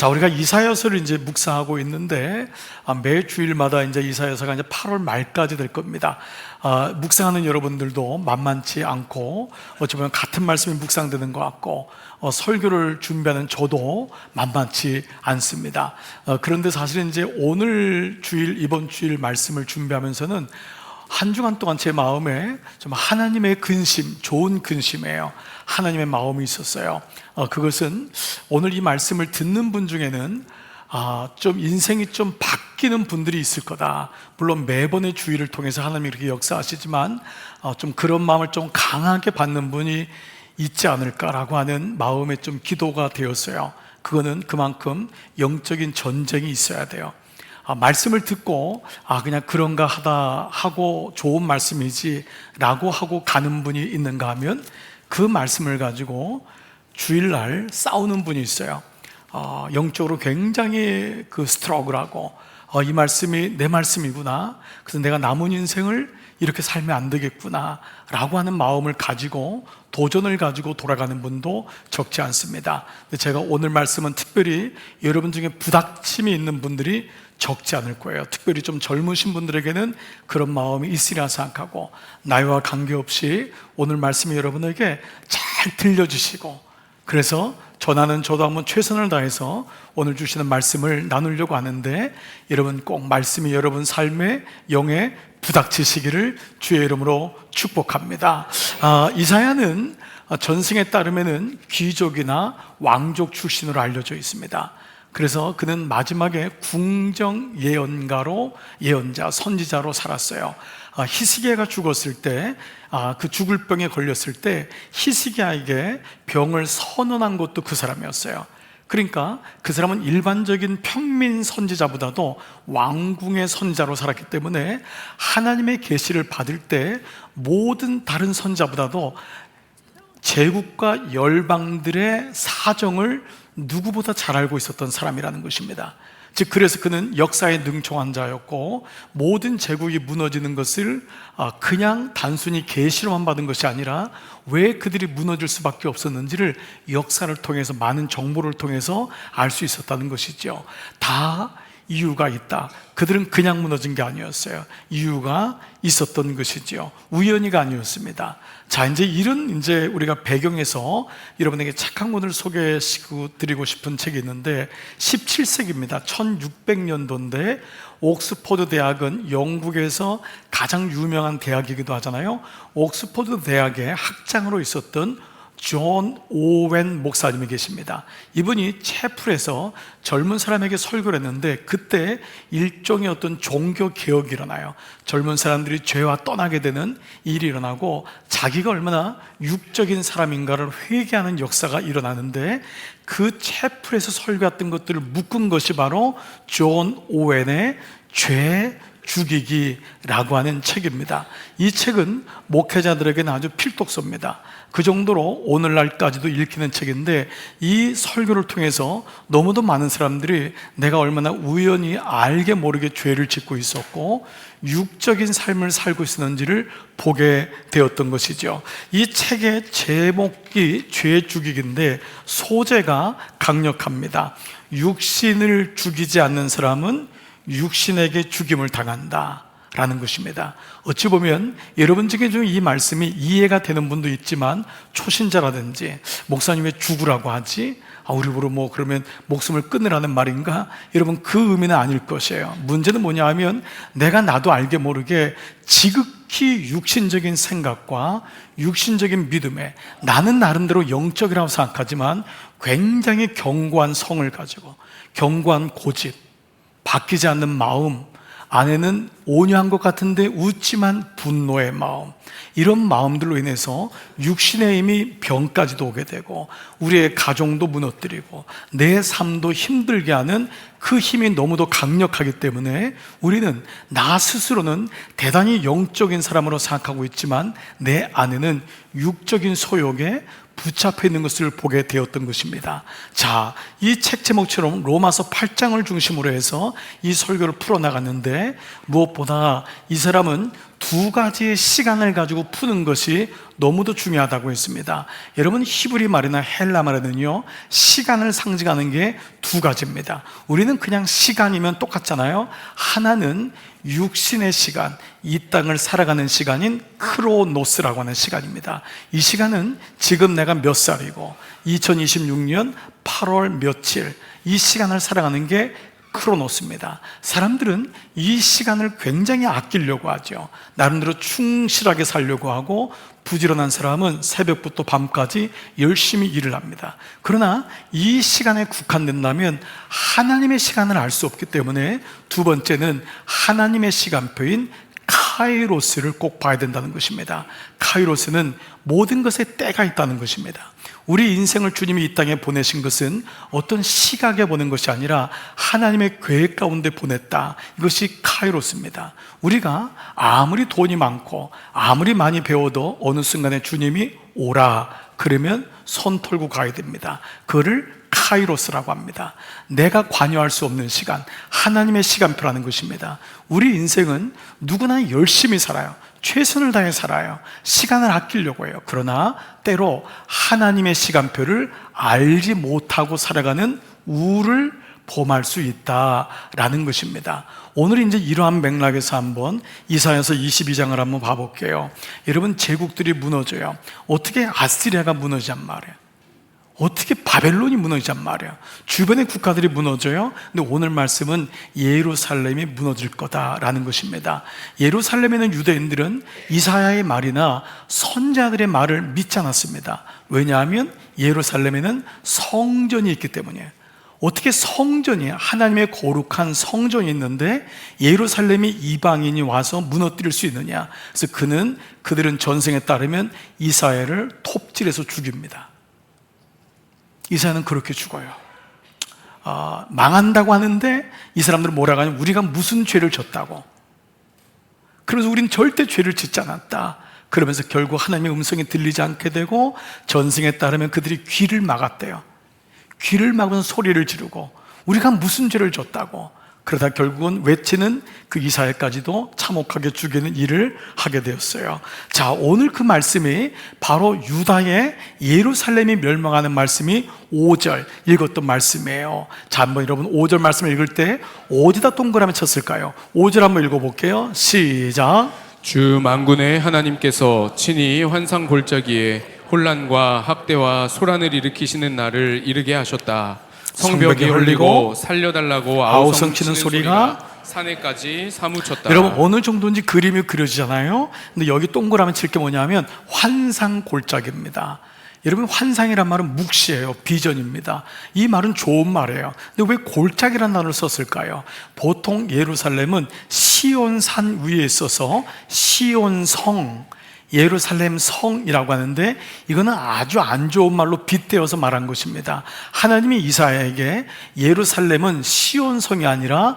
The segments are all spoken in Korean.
자, 우리가 이사야서를 이제 묵상하고 있는데 매 주일마다 이제 이사야서가 이제 8월 말까지 될 겁니다. 묵상하는 여러분들도 만만치 않고 어찌 보면 같은 말씀이 묵상되는 것 같고 설교를 준비하는 저도 만만치 않습니다. 그런데 사실은 이제 오늘 주일, 이번 주일 말씀을 준비하면서는 한 주간 동안 제 마음에 좀 하나님의 근심, 좋은 근심이에요. 하나님의 마음이 있었어요. 그것은 오늘 이 말씀을 듣는 분 중에는 좀 인생이 좀 바뀌는 분들이 있을 거다. 물론 매번의 주의를 통해서 하나님이 이렇게 역사하시지만 좀 그런 마음을 좀 강하게 받는 분이 있지 않을까라고 하는 마음에 좀 기도가 되었어요. 그거는 그만큼 영적인 전쟁이 있어야 돼요. 말씀을 듣고 그냥 그런가 하다 하고 좋은 말씀이지 라고 하고 가는 분이 있는가 하면 그 말씀을 가지고 주일날 싸우는 분이 있어요. 영적으로 굉장히 스트러글하고 이 말씀이 내 말씀이구나, 그래서 내가 남은 인생을 이렇게 살면 안 되겠구나 라고 하는 마음을 가지고 도전을 가지고 돌아가는 분도 적지 않습니다. 제가 오늘 말씀은 특별히 여러분 중에 부닥침이 있는 분들이 적지 않을 거예요. 특별히 좀 젊으신 분들에게는 그런 마음이 있으리라 생각하고, 나이와 관계없이 오늘 말씀이 여러분에게 잘 들려주시고, 그래서 저도 한번 최선을 다해서 오늘 주시는 말씀을 나누려고 하는데, 여러분 꼭 말씀이 여러분 삶의 영에 부닥치시기를 주의 이름으로 축복합니다. 이사야는 전승에 따르면은 귀족이나 왕족 출신으로 알려져 있습니다. 그래서 그는 마지막에 궁정 예언가로, 예언자, 선지자로 살았어요. 히스기야가 죽었을 때, 그 죽을 병에 걸렸을 때 히스기야에게 병을 선언한 것도 그 사람이었어요. 그러니까 그 사람은 일반적인 평민 선지자보다도 왕궁의 선지자로 살았기 때문에 하나님의 계시를 받을 때 모든 다른 선지자보다도 제국과 열방들의 사정을 누구보다 잘 알고 있었던 사람이라는 것입니다. 즉, 그래서 그는 역사에 능총한 자였고, 모든 제국이 무너지는 것을 그냥 단순히 계시로만 받은 것이 아니라 왜 그들이 무너질 수밖에 없었는지를 역사를 통해서, 많은 정보를 통해서 알 수 있었다는 것이죠. 다 이유가 있다. 그들은 그냥 무너진 게 아니었어요. 이유가 있었던 것이지요. 우연히가 아니었습니다. 자, 이제 우리가 배경에서 여러분에게 책 한 권을 소개해드리고 싶은 책이 있는데, 17세기입니다. 1600년도인데 옥스퍼드 대학은 영국에서 가장 유명한 대학이기도 하잖아요. 옥스퍼드 대학의 학장으로 있었던 존 오웬 목사님이 계십니다. 이분이 채플에서 젊은 사람에게 설교를 했는데, 그때 일종의 어떤 종교 개혁이 일어나요. 젊은 사람들이 죄와 떠나게 되는 일이 일어나고 자기가 얼마나 육적인 사람인가를 회개하는 역사가 일어나는데, 그 채플에서 설교했던 것들을 묶은 것이 바로 존 오웬의 죄 죽이기라고 하는 책입니다. 이 책은 목회자들에게는 아주 필독서입니다. 그 정도로 오늘날까지도 읽히는 책인데, 이 설교를 통해서 너무도 많은 사람들이 내가 얼마나 우연히 알게 모르게 죄를 짓고 있었고 육적인 삶을 살고 있었는지를 보게 되었던 것이죠. 이 책의 제목이 죄 죽이기인데 소재가 강력합니다. 육신을 죽이지 않는 사람은 육신에게 죽임을 당한다 라는 것입니다. 어찌 보면 여러분 중에 좀 이 말씀이 이해가 되는 분도 있지만, 초신자라든지 목사님 왜 죽으라고 하지? 우리 보러 그러면 목숨을 끊으라는 말인가? 여러분, 그 의미는 아닐 것이에요. 문제는 뭐냐 하면, 나도 알게 모르게 지극히 육신적인 생각과 육신적인 믿음에, 나는 나름대로 영적이라고 생각하지만 굉장히 견고한 성을 가지고, 견고한 고집, 바뀌지 않는 마음, 안에는 온유한 것 같은데 웃지만 분노의 마음, 이런 마음들로 인해서 육신의 힘이 병까지도 오게 되고 우리의 가정도 무너뜨리고 내 삶도 힘들게 하는 그 힘이 너무도 강력하기 때문에 우리는 나 스스로는 대단히 영적인 사람으로 생각하고 있지만 내 안에는 육적인 소욕에 붙잡혀 있는 것을 보게 되었던 것입니다. 자, 이 책 제목처럼 로마서 8장을 중심으로 해서 이 설교를 풀어나갔는데, 무엇보다 이 사람은 두 가지의 시간을 가지고 푸는 것이 너무도 중요하다고 했습니다. 여러분, 히브리 말이나 헬라 말에는요, 시간을 상징하는 게 두 가지입니다. 우리는 그냥 시간이면 똑같잖아요. 하나는 육신의 시간, 이 땅을 살아가는 시간인 크로노스라고 하는 시간입니다. 이 시간은 지금 내가 몇 살이고 2026년 8월 며칠, 이 시간을 살아가는 게 크로노스입니다. 사람들은 이 시간을 굉장히 아끼려고 하죠. 나름대로 충실하게 살려고 하고, 부지런한 사람은 새벽부터 밤까지 열심히 일을 합니다. 그러나 이 시간에 국한된다면 하나님의 시간을 알 수 없기 때문에 두 번째는 하나님의 시간표인 카이로스를 꼭 봐야 된다는 것입니다. 카이로스는 모든 것에 때가 있다는 것입니다. 우리 인생을 주님이 이 땅에 보내신 것은 어떤 시각에 보낸 것이 아니라 하나님의 계획 가운데 보냈다. 이것이 카이로스입니다. 우리가 아무리 돈이 많고 아무리 많이 배워도 어느 순간에 주님이 오라 그러면 손 털고 가야 됩니다. 그거를 카이로스라고 합니다. 내가 관여할 수 없는 시간, 하나님의 시간표라는 것입니다. 우리 인생은 누구나 열심히 살아요. 최선을 다해 살아요. 시간을 아끼려고 해요. 그러나 때로 하나님의 시간표를 알지 못하고 살아가는 우를 범할 수 있다라는 것입니다. 오늘 이제 이러한 맥락에서 한번 이사야서 22장을 한번 봐볼게요. 여러분, 제국들이 무너져요. 어떻게 아시리아가 무너지냔 말이에요. 어떻게 바벨론이 무너지냔 말이에요. 주변의 국가들이 무너져요. 근데 오늘 말씀은 예루살렘이 무너질 거다라는 것입니다. 예루살렘에는 유대인들은 이사야의 말이나 선자들의 말을 믿지 않았습니다. 왜냐하면 예루살렘에는 성전이 있기 때문이에요. 어떻게 성전이, 하나님의 거룩한 성전이 있는데 예루살렘이 이방인이 와서 무너뜨릴 수 있느냐. 그래서 그들은 전승에 따르면 이사야를 톱질해서 죽입니다. 이사야는 그렇게 죽어요. 망한다고 하는데 이 사람들은 뭐라고 하냐면 우리가 무슨 죄를 졌다고. 그러면서 우린 절대 죄를 짓지 않았다. 그러면서 결국 하나님의 음성이 들리지 않게 되고 전승에 따르면 그들이 귀를 막았대요. 귀를 막으면서 소리를 지르고 우리가 무슨 죄를 졌다고. 그러다 결국은 외치는 그 이사야까지도 참혹하게 죽이는 일을 하게 되었어요. 자, 오늘 그 말씀이 바로 유다의 예루살렘이 멸망하는 말씀이 5절 읽었던 말씀이에요. 자, 한번 여러분 5절 말씀을 읽을 때 어디다 동그라미 쳤을까요? 5절 한번 읽어볼게요. 시작. 주 만군의 하나님께서 친히 환상 골짜기에 혼란과 학대와 소란을 일으키시는 날을 이르게 하셨다. 성벽이 헐리고 살려달라고 아우성 치는 소리가 산에까지 사무쳤다. 여러분, 어느 정도인지 그림이 그려지잖아요. 근데 여기 동그라미 칠 게 뭐냐면 환상 골짜기입니다. 여러분, 환상이란 말은 묵시예요. 비전입니다. 이 말은 좋은 말이에요. 근데 왜 골짜기라는 단어를 썼을까요? 보통 예루살렘은 시온산 위에 있어서 시온성, 예루살렘 성이라고 하는데 이거는 아주 안 좋은 말로 빗대어서 말한 것입니다. 하나님이 이사야에게 예루살렘은 시온성이 아니라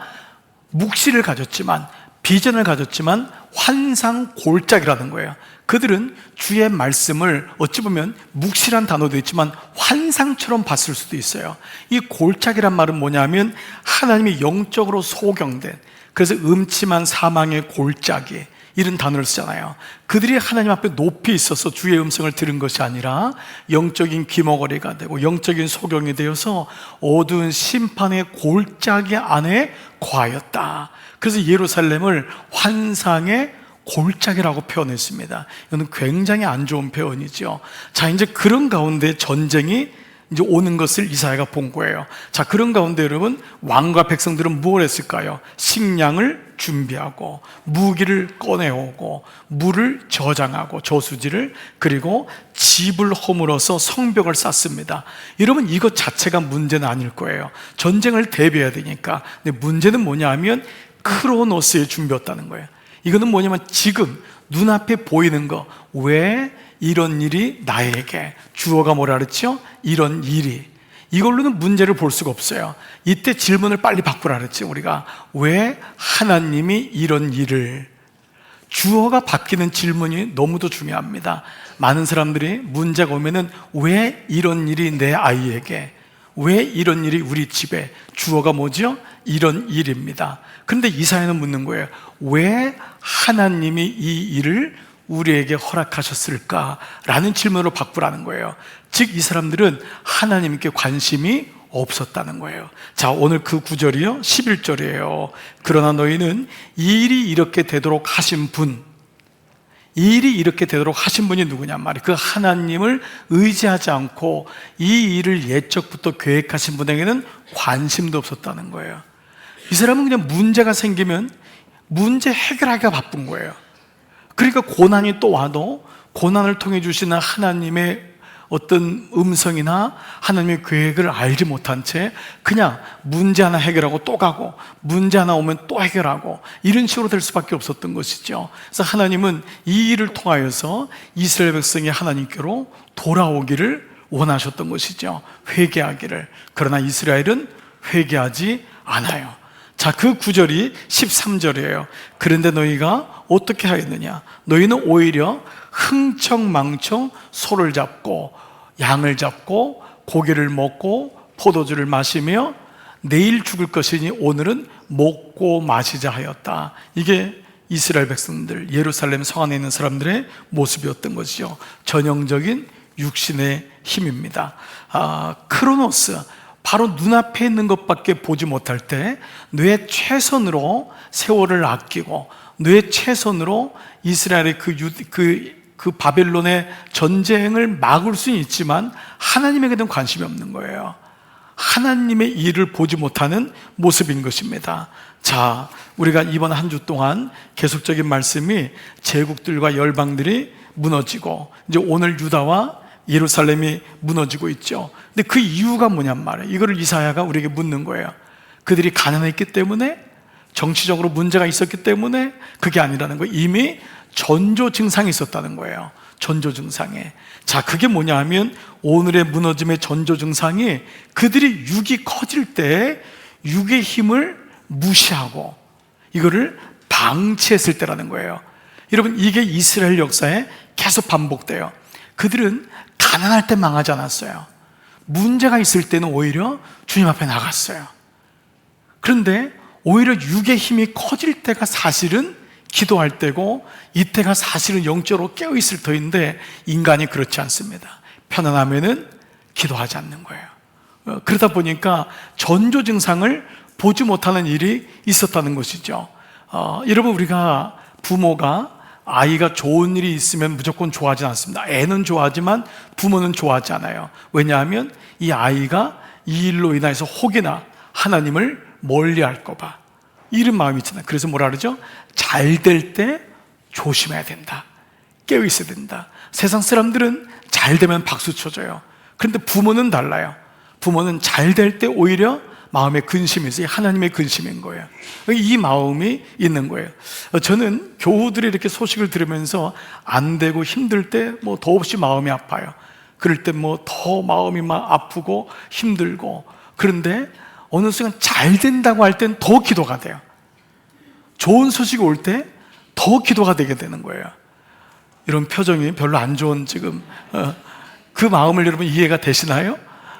묵시를 가졌지만, 비전을 가졌지만 환상 골짜기라는 거예요. 그들은 주의 말씀을 어찌 보면 묵시란 단어도 있지만 환상처럼 봤을 수도 있어요. 이 골짜기란 말은 뭐냐면 하나님이 영적으로 소경된, 그래서 음침한 사망의 골짜기, 이런 단어를 쓰잖아요. 그들이 하나님 앞에 높이 있어서 주의 음성을 들은 것이 아니라 영적인 귀머거리가 되고 영적인 소경이 되어서 어두운 심판의 골짜기 안에 거하였다. 그래서 예루살렘을 환상의 골짜기라고 표현했습니다. 이거는 굉장히 안 좋은 표현이죠. 자, 이제 그런 가운데 전쟁이 이제 오는 것을 이사야가 본 거예요. 자, 그런 가운데 여러분, 왕과 백성들은 뭘 했을까요? 식량을 준비하고 무기를 꺼내오고 물을 저장하고 저수지를, 그리고 집을 허물어서 성벽을 쌓습니다. 여러분, 이것 자체가 문제는 아닐 거예요. 전쟁을 대비해야 되니까. 근데 문제는 뭐냐 하면 크로노스의 준비였다는 거예요. 이거는 뭐냐면 지금 눈앞에 보이는 거, 왜 이런 일이 나에게, 주어가 뭐라 그랬죠? 이런 일이. 이걸로는 문제를 볼 수가 없어요. 이때 질문을 빨리 바꾸라 그랬지, 우리가. 왜 하나님이 이런 일을. 주어가 바뀌는 질문이 너무도 중요합니다. 많은 사람들이 문제가 오면은 왜 이런 일이 내 아이에게, 왜 이런 일이 우리 집에, 주어가 뭐죠? 이런 일입니다. 그런데 이사야는 묻는 거예요. 왜 하나님이 이 일을 우리에게 허락하셨을까라는 질문으로 바꾸라는 거예요. 즉 이 사람들은 하나님께 관심이 없었다는 거예요. 자, 오늘 그 구절이요 11절이에요. 그러나 너희는 이 일이 이렇게 되도록 하신 분, 이 일이 이렇게 되도록 하신 분이 누구냔 말이에요. 그 하나님을 의지하지 않고 이 일을 예적부터 계획하신 분에게는 관심도 없었다는 거예요. 이 사람은 그냥 문제가 생기면 문제 해결하기가 바쁜 거예요. 그러니까 고난이 또 와도 고난을 통해 주시는 하나님의 어떤 음성이나 하나님의 계획을 알지 못한 채 그냥 문제 하나 해결하고 또 가고, 문제 하나 오면 또 해결하고, 이런 식으로 될 수밖에 없었던 것이죠. 그래서 하나님은 이 일을 통하여서 이스라엘 백성이 하나님께로 돌아오기를 원하셨던 것이죠. 회개하기를. 그러나 이스라엘은 회개하지 않아요. 자, 그 구절이 13절이에요. 그런데 너희가 어떻게 하였느냐? 너희는 오히려 흥청망청 소를 잡고 양을 잡고 고기를 먹고 포도주를 마시며 내일 죽을 것이니 오늘은 먹고 마시자 하였다. 이게 이스라엘 백성들, 예루살렘 성 안에 있는 사람들의 모습이었던 것이죠. 전형적인 육신의 힘입니다. 크로노스, 바로 눈앞에 있는 것밖에 보지 못할 때 뇌 최선으로 세월을 아끼고 뇌 최선으로 이스라엘의 그 바벨론의 전쟁을 막을 수는 있지만 하나님에게 대한 관심이 없는 거예요. 하나님의 일을 보지 못하는 모습인 것입니다. 자, 우리가 이번 한 주 동안 계속적인 말씀이 제국들과 열방들이 무너지고 이제 오늘 유다와 예루살렘이 무너지고 있죠. 근데 그 이유가 뭐냔 말이에요. 이거를 이사야가 우리에게 묻는 거예요. 그들이 가난했기 때문에, 정치적으로 문제가 있었기 때문에 그게 아니라는 거예요. 이미 전조 증상이 있었다는 거예요. 전조 증상이. 자, 그게 뭐냐 하면 오늘의 무너짐의 전조 증상이 그들이 육이 커질 때 육의 힘을 무시하고 이거를 방치했을 때라는 거예요. 여러분, 이게 이스라엘 역사에 계속 반복돼요. 그들은 가난할 때 망하지 않았어요. 문제가 있을 때는 오히려 주님 앞에 나갔어요. 그런데 오히려 육의 힘이 커질 때가 사실은 기도할 때고, 이때가 사실은 영적으로 깨어있을 터인데 인간이 그렇지 않습니다. 편안하면은 기도하지 않는 거예요. 그러다 보니까 전조 증상을 보지 못하는 일이 있었다는 것이죠. 여러분, 우리가 부모가 아이가 좋은 일이 있으면 무조건 좋아하지 않습니다. 애는 좋아하지만 부모는 좋아하지 않아요. 왜냐하면 이 아이가 이 일로 인해서 혹이나 하나님을 멀리 할까 봐, 이런 마음이 있잖아요. 그래서 뭐라 그러죠? 잘 될 때 조심해야 된다. 깨어 있어야 된다. 세상 사람들은 잘 되면 박수 쳐줘요. 그런데 부모는 달라요. 부모는 잘 될 때 오히려 마음에 근심이 있어요. 하나님의 근심인 거예요. 이 마음이 있는 거예요. 저는 교우들이 이렇게 소식을 들으면서 안 되고 힘들 때 뭐 더없이 마음이 아파요. 그럴 때 뭐 더 마음이 막 아프고 힘들고, 그런데 어느 순간 잘 된다고 할 땐 더 기도가 돼요. 좋은 소식이 올 때 더 기도가 되게 되는 거예요. 이런 표정이 별로 안 좋은 지금 그 마음을 여러분 이해가 되시나요?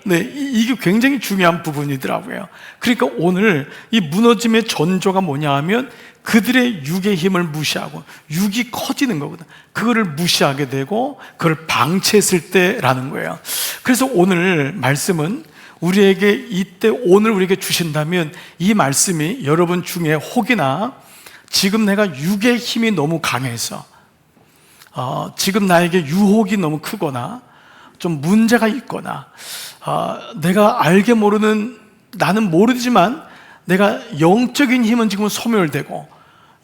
네, 이게 굉장히 중요한 부분이더라고요. 그러니까 오늘 이 무너짐의 전조가 뭐냐 하면 그들의 육의 힘을 무시하고, 육이 커지는 거거든. 그거를 무시하게 되고 그걸 방치했을 때라는 거예요. 그래서 오늘 말씀은 우리에게 이때 오늘 우리에게 주신다면 이 말씀이 여러분 중에 혹이나 지금 내가 육의 힘이 너무 강해서 지금 나에게 유혹이 너무 크거나 좀 문제가 있거나 내가 알게 모르는, 나는 모르지만 내가 영적인 힘은 지금 소멸되고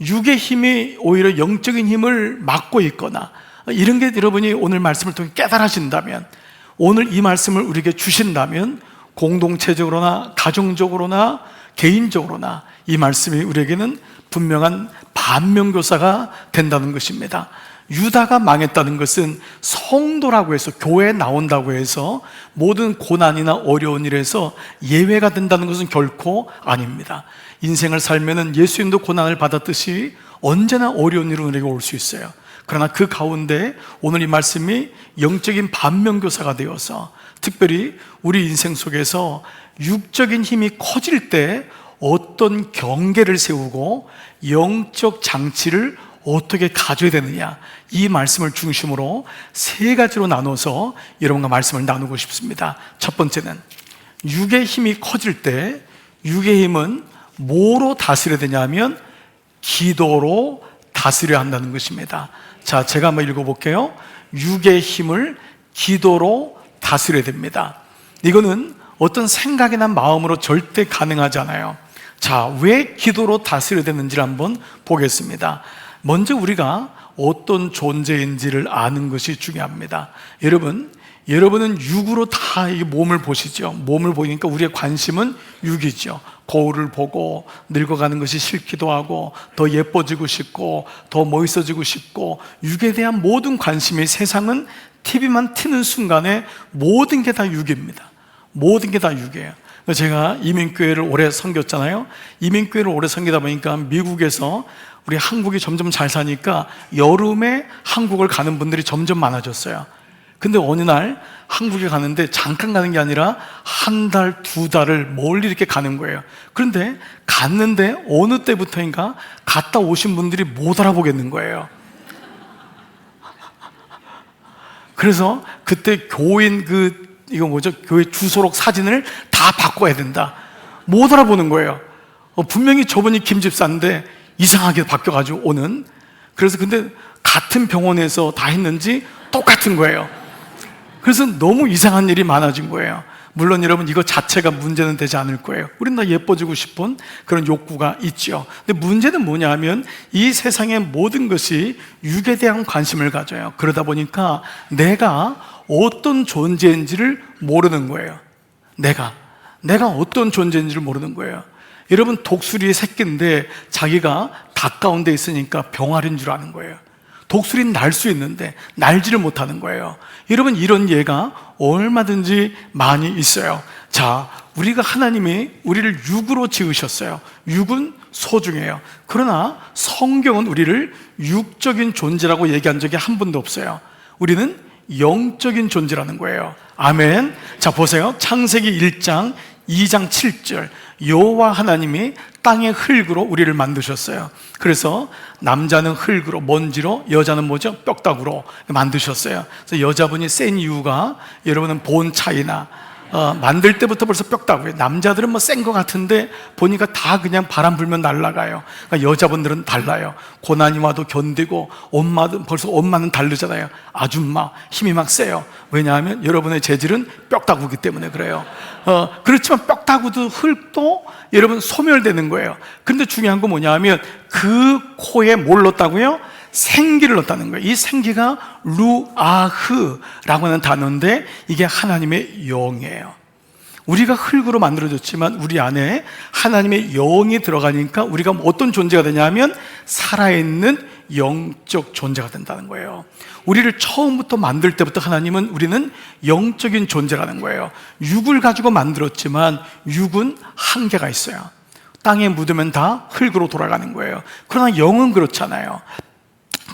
육의 힘이 오히려 영적인 힘을 막고 있거나 이런 게 여러분이 오늘 말씀을 통해 깨달아진다면, 오늘 이 말씀을 우리에게 주신다면 공동체적으로나 가정적으로나 개인적으로나 이 말씀이 우리에게는 분명한 반면교사가 된다는 것입니다. 유다가 망했다는 것은 성도라고 해서, 교회에 나온다고 해서 모든 고난이나 어려운 일에서 예외가 된다는 것은 결코 아닙니다. 인생을 살면은 예수님도 고난을 받았듯이 언제나 어려운 일은 우리에게 올 수 있어요. 그러나 그 가운데 오늘 이 말씀이 영적인 반면교사가 되어서 특별히 우리 인생 속에서 육적인 힘이 커질 때 어떤 경계를 세우고 영적 장치를 어떻게 가져야 되느냐, 이 말씀을 중심으로 세 가지로 나눠서 여러분과 말씀을 나누고 싶습니다. 첫 번째는 육의 힘이 커질 때 육의 힘은 뭐로 다스려야 되냐면 기도로 다스려야 한다는 것입니다. 자, 제가 한번 읽어볼게요. 육의 힘을 기도로 다스려야 됩니다. 이거는 어떤 생각이나 마음으로 절대 가능하지 않아요. 자, 왜 기도로 다스려야 되는지를 한번 보겠습니다. 먼저 우리가 어떤 존재인지를 아는 것이 중요합니다. 여러분은 육으로 다 이 몸을 보시죠. 몸을 보니까 우리의 관심은 육이죠. 거울을 보고 늙어가는 것이 싫기도 하고 더 예뻐지고 싶고 더 멋있어지고 싶고, 육에 대한 모든 관심이, 세상은 TV만 트는 순간에 모든 게 다 육입니다. 모든 게 다 육이에요. 제가 이민교회를 오래 섬겼잖아요. 이민교회를 오래 섬기다 보니까 미국에서 우리 한국이 점점 잘 사니까 여름에 한국을 가는 분들이 점점 많아졌어요. 근데 어느 날 한국에 가는데 잠깐 가는 게 아니라 한 달, 두 달을 멀리 이렇게 가는 거예요. 그런데 갔는데 어느 때부터인가 갔다 오신 분들이 못 알아보겠는 거예요. 그래서 그때 교인 교회 주소록 사진을 다 바꿔야 된다. 못 알아보는 거예요. 분명히 저분이 김 집사인데 이상하게 바뀌어가지고 오는. 그래서 근데 같은 병원에서 다 했는지 똑같은 거예요. 그래서 너무 이상한 일이 많아진 거예요. 물론 여러분, 이거 자체가 문제는 되지 않을 거예요. 우린 다 예뻐지고 싶은 그런 욕구가 있죠. 근데 문제는 뭐냐 하면 이 세상의 모든 것이 육에 대한 관심을 가져요. 그러다 보니까 내가 어떤 존재인지를 모르는 거예요. 내가 어떤 존재인지를 모르는 거예요. 여러분, 독수리의 새끼인데 자기가 닭 가운데 있으니까 병아리인 줄 아는 거예요. 독수리는 날 수 있는데 날지를 못하는 거예요. 여러분, 이런 예가 얼마든지 많이 있어요. 자, 우리가 하나님이 우리를 육으로 지으셨어요. 육은 소중해요. 그러나 성경은 우리를 육적인 존재라고 얘기한 적이 한 번도 없어요. 우리는 영적인 존재라는 거예요. 아멘. 자, 보세요. 창세기 1장 2장 7절, 여호와 하나님이 땅의 흙으로 우리를 만드셨어요. 그래서 남자는 흙으로, 먼지로, 여자는 뭐죠? 뼈다구로 만드셨어요. 그래서 여자분이 센 이유가, 여러분은 본 차이나 만들 때부터 벌써 뼈다구예요. 남자들은 뭐 센 것 같은데 보니까 다 그냥 바람 불면 날아가요. 그러니까 여자분들은 달라요. 고난이 와도 견디고, 벌써 엄마는 다르잖아요. 아줌마 힘이 막 세요. 왜냐하면 여러분의 재질은 뼈다구기 때문에 그래요. 그렇지만 뼈다구도 흙도 여러분 소멸되는 거예요. 그런데 중요한 건 뭐냐 하면 그 코에 뭘 넣었다고요? 생기를 넣었다는 거예요. 이 생기가 루아흐라고 하는 단어인데 이게 하나님의 영이에요. 우리가 흙으로 만들어졌지만 우리 안에 하나님의 영이 들어가니까 우리가 어떤 존재가 되냐면 살아있는 영적 존재가 된다는 거예요. 우리를 처음부터 만들 때부터 하나님은 우리는 영적인 존재라는 거예요. 육을 가지고 만들었지만 육은 한계가 있어요. 땅에 묻으면 다 흙으로 돌아가는 거예요. 그러나 영은 그렇잖아요.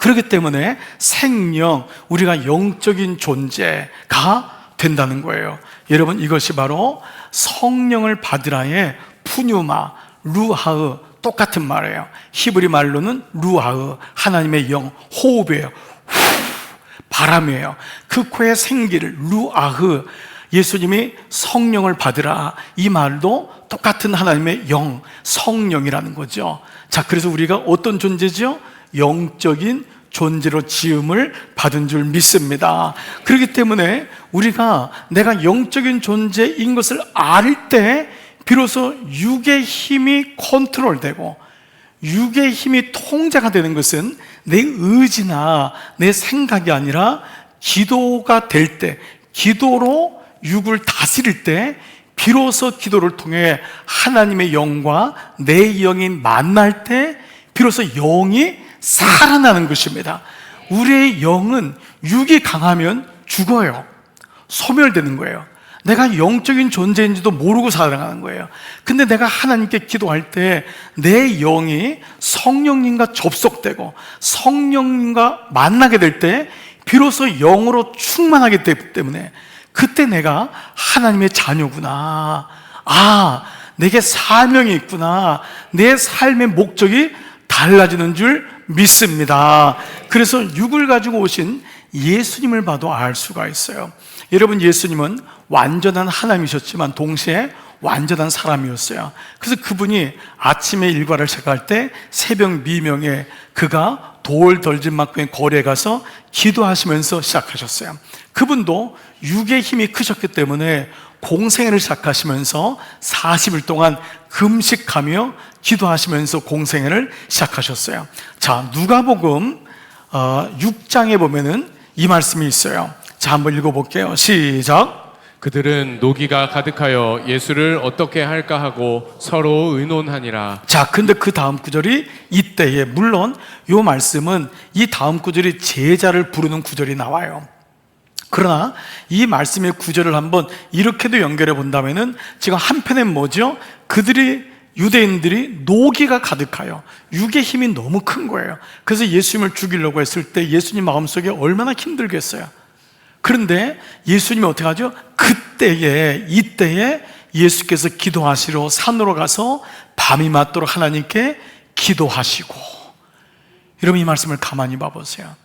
그렇기 때문에 생명, 우리가 영적인 존재가 된다는 거예요. 여러분, 이것이 바로 성령을 받으라의 푸뉴마, 루하흐, 똑같은 말이에요. 히브리 말로는 루하흐, 하나님의 영, 호흡이에요. 바람이에요. 그 코의 생기를 루아흐, 예수님이 성령을 받으라, 이 말도 똑같은 하나님의 영, 성령이라는 거죠. 자, 그래서 우리가 어떤 존재죠? 영적인 존재로 지음을 받은 줄 믿습니다. 그렇기 때문에 우리가 내가 영적인 존재인 것을 알 때 비로소 육의 힘이 컨트롤되고 육의 힘이 통제가 되는 것은 내 의지나 내 생각이 아니라 기도가 될 때, 기도로 육을 다스릴 때 비로소 기도를 통해 하나님의 영과 내 영이 만날 때 비로소 영이 살아나는 것입니다. 우리의 영은 육이 강하면 죽어요. 소멸되는 거예요. 내가 영적인 존재인지도 모르고 살아가는 거예요. 근데 내가 하나님께 기도할 때 내 영이 성령님과 접속되고 성령님과 만나게 될 때 비로소 영으로 충만하기 때문에, 그때 내가 하나님의 자녀구나. 아, 내게 사명이 있구나. 내 삶의 목적이 달라지는 줄 믿습니다. 그래서 육을 가지고 오신 예수님을 봐도 알 수가 있어요. 여러분, 예수님은 완전한 하나님이셨지만 동시에 완전한 사람이었어요. 그래서 그분이 아침에 일과를 시작할 때 새벽 미명에 그가 돌 덜진 만큼의 거리에 가서 기도하시면서 시작하셨어요. 그분도 육의 힘이 크셨기 때문에 공생애를 시작하시면서 40일 동안 금식하며 기도하시면서 공생애를 시작하셨어요. 자, 누가복음 6장에 보면은 이 말씀이 있어요. 자, 한번 읽어볼게요. 시작. 그들은 노기가 가득하여 예수를 어떻게 할까 하고 서로 의논하니라. 자, 근데 그 다음 구절이 이때에, 물론 이 말씀은 이 다음 구절이 제자를 부르는 구절이 나와요. 그러나 이 말씀의 구절을 한번 이렇게도 연결해 본다면은 지금 한편엔 뭐죠? 유대인들이 노기가 가득하여 육의 힘이 너무 큰 거예요. 그래서 예수님을 죽이려고 했을 때 예수님 마음속에 얼마나 힘들겠어요. 그런데 예수님이 어떻게 하죠? 이때에 예수께서 기도하시러 산으로 가서 밤이 맞도록 하나님께 기도하시고, 여러분 이 말씀을 가만히 봐보세요.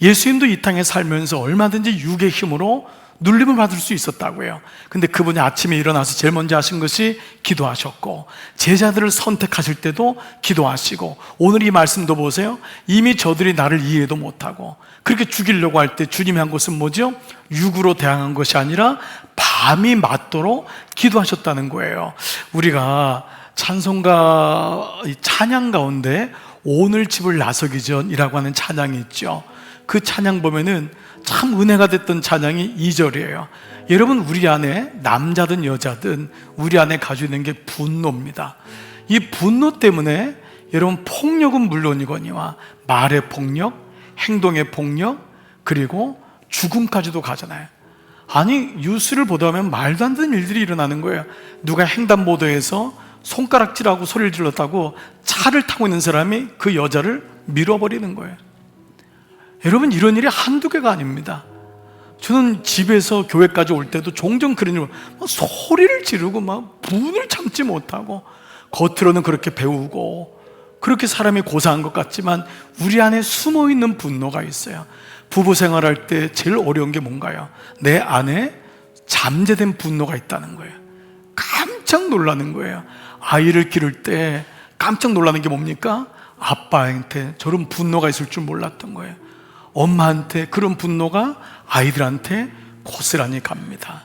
예수님도 이 땅에 살면서 얼마든지 육의 힘으로 눌림을 받을 수 있었다고요. 근데 그분이 아침에 일어나서 제일 먼저 하신 것이 기도하셨고, 제자들을 선택하실 때도 기도하시고, 오늘 이 말씀도 보세요. 이미 저들이 나를 이해도 못하고 그렇게 죽이려고 할 때 주님이 한 것은 뭐죠? 육으로 대항한 것이 아니라 밤이 맞도록 기도하셨다는 거예요. 우리가 찬송가 찬양 가운데 오늘 집을 나서기 전이라고 하는 찬양이 있죠. 그 찬양 보면은 참 은혜가 됐던 찬양이 2절이에요. 여러분, 우리 안에 남자든 여자든 우리 안에 가지고 있는 게 분노입니다. 이 분노 때문에 여러분 폭력은 물론이거니와 말의 폭력, 행동의 폭력, 그리고 죽음까지도 가잖아요. 아니, 뉴스를 보다 보면 말도 안 되는 일들이 일어나는 거예요. 누가 횡단보도에서 손가락질하고 소리를 질렀다고 차를 타고 있는 사람이 그 여자를 밀어버리는 거예요. 여러분, 이런 일이 한두 개가 아닙니다. 저는 집에서 교회까지 올 때도 종종 그런 일, 소리를 지르고 막 분을 참지 못하고, 겉으로는 그렇게 배우고 그렇게 사람이 고상한 것 같지만 우리 안에 숨어있는 분노가 있어요. 부부 생활할 때 제일 어려운 게 뭔가요? 내 안에 잠재된 분노가 있다는 거예요. 깜짝 놀라는 거예요. 아이를 기를 때 깜짝 놀라는 게 뭡니까? 아빠한테 저런 분노가 있을 줄 몰랐던 거예요. 엄마한테 그런 분노가 아이들한테 고스란히 갑니다.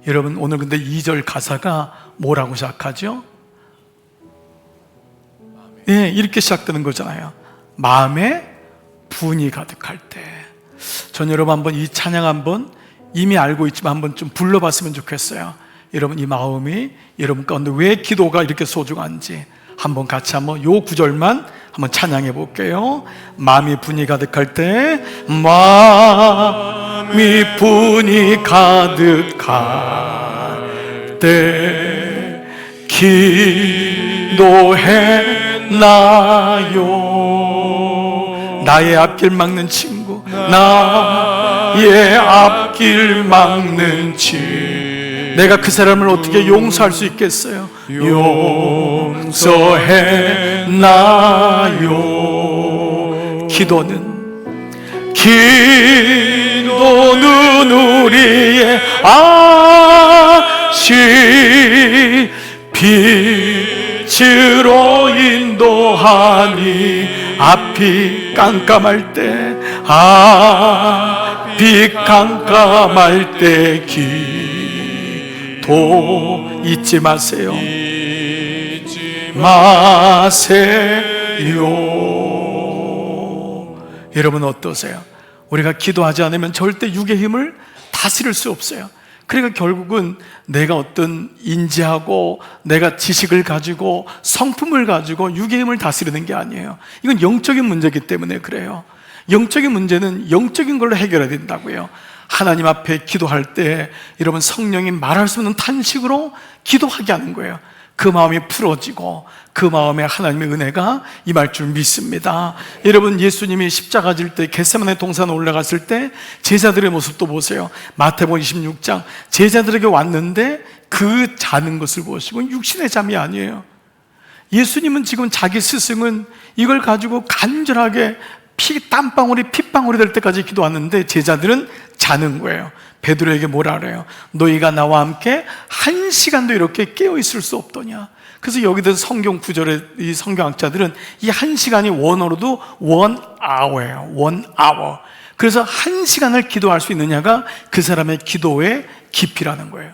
여러분, 오늘 근데 2절 가사가 뭐라고 시작하죠? 네, 이렇게 시작되는 거잖아요. 마음에 분이 가득할 때. 전 여러분 한번 이 찬양 한번 이미 알고 있지만 한번 좀 불러봤으면 좋겠어요. 여러분, 이 마음이 여러분 가운데 왜 기도가 이렇게 소중한지 한번 같이 한번 요 구절만 한번 찬양해 볼게요. 마음이 분이 가득할 때, 마음이 분이 가득할 때 기도해 나요. 나의 앞길 막는 친구, 나의 앞길 막는 친구, 내가 그 사람을 어떻게 용서할 수 있겠어요? 용서해 나요. 기도는 우리의 아시 빛으로 인도하니, 앞이 깜깜할 때, 앞이 깜깜할 때 기도 잊지 마세요. 여러분 어떠세요? 우리가 기도하지 않으면 절대 육의 힘을 다스릴 수 없어요. 그러니까 결국은 내가 어떤 인지하고 내가 지식을 가지고 성품을 가지고 육의 힘을 다스리는 게 아니에요. 이건 영적인 문제이기 때문에 그래요. 영적인 문제는 영적인 걸로 해결해야 된다고요. 하나님 앞에 기도할 때 여러분 성령이 말할 수 없는 탄식으로 기도하게 하는 거예요. 그 마음이 풀어지고 그 마음에 하나님의 은혜가 임할 줄 믿습니다. 여러분, 예수님이 십자가 질 때 겟세마네 동산에 올라갔을 때 제자들의 모습도 보세요. 마태복음 26장, 제자들에게 왔는데 그 자는 것을 보시고, 육신의 잠이 아니에요. 예수님은 지금 자기 스승은 이걸 가지고 간절하게 땀방울이 핏방울이 될 때까지 기도하는데 제자들은 자는 거예요. 베드로에게 뭐라 그래요? 너희가 나와 함께 1시간도 이렇게 깨어 있을 수 없더냐. 그래서 여기든 성경 구절에 이 성경학자들은 이 1시간이 원어로도 1hour예요. 1hour. 그래서 1시간을 기도할 수 있느냐가 그 사람의 기도의 깊이라는 거예요.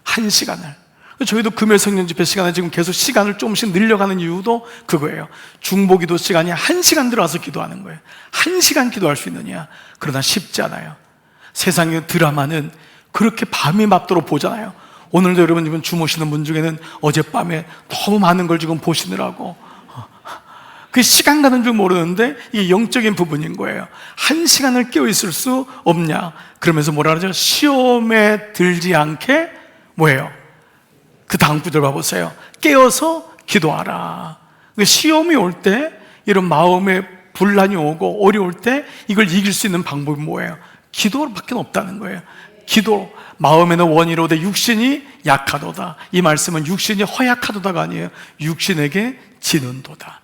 1시간을. 저희도 금요 성령 집회 시간에 지금 계속 시간을 조금씩 늘려가는 이유도 그거예요. 중보기도 시간이 1시간 들어와서 기도하는 거예요. 1시간 기도할 수 있느냐? 그러나 쉽지 않아요. 세상의 드라마는 그렇게 밤이 맞도록 보잖아요. 오늘도 여러분 지금 주무시는 분 중에는 어젯밤에 너무 많은 걸 지금 보시느라고 그 시간 가는 줄 모르는데 이게 영적인 부분인 거예요. 1시간을 깨어 있을 수 없냐? 그러면서 뭐라 그러죠? 시험에 들지 않게 뭐예요? 그 다음 구절 봐보세요. 깨어서 기도하라. 시험이 올 때, 이런 마음에 분란이 오고 어려울 때 이걸 이길 수 있는 방법이 뭐예요? 기도밖에 없다는 거예요. 기도. 마음에는 원이로되 육신이 약하도다. 이 말씀은 육신이 허약하도다가 아니에요. 육신에게 지는도다.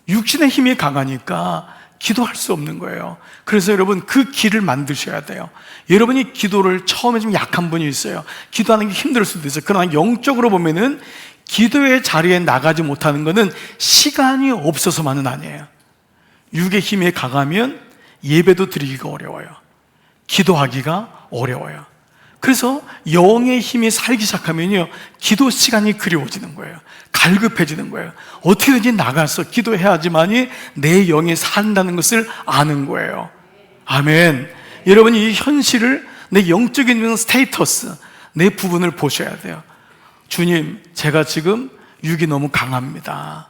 육신의 힘이 강하니까 기도할 수 없는 거예요. 그래서 여러분 그 길을 만드셔야 돼요. 여러분이 기도를 처음에 좀 약한 분이 있어요. 기도하는 게 힘들 수도 있어요. 그러나 영적으로 보면은 기도의 자리에 나가지 못하는 것은 시간이 없어서만은 아니에요. 육의 힘이 강하면 예배도 드리기가 어려워요. 기도하기가 어려워요. 그래서 영의 힘이 살기 시작하면요, 기도 시간이 그리워지는 거예요. 갈급해지는 거예요. 어떻게든지 나가서 기도해야지만이 내 영이 산다는 것을 아는 거예요. 아멘. 여러분, 이 현실을, 내 영적인 스테이터스, 내 부분을 보셔야 돼요. 주님, 제가 지금 육이 너무 강합니다.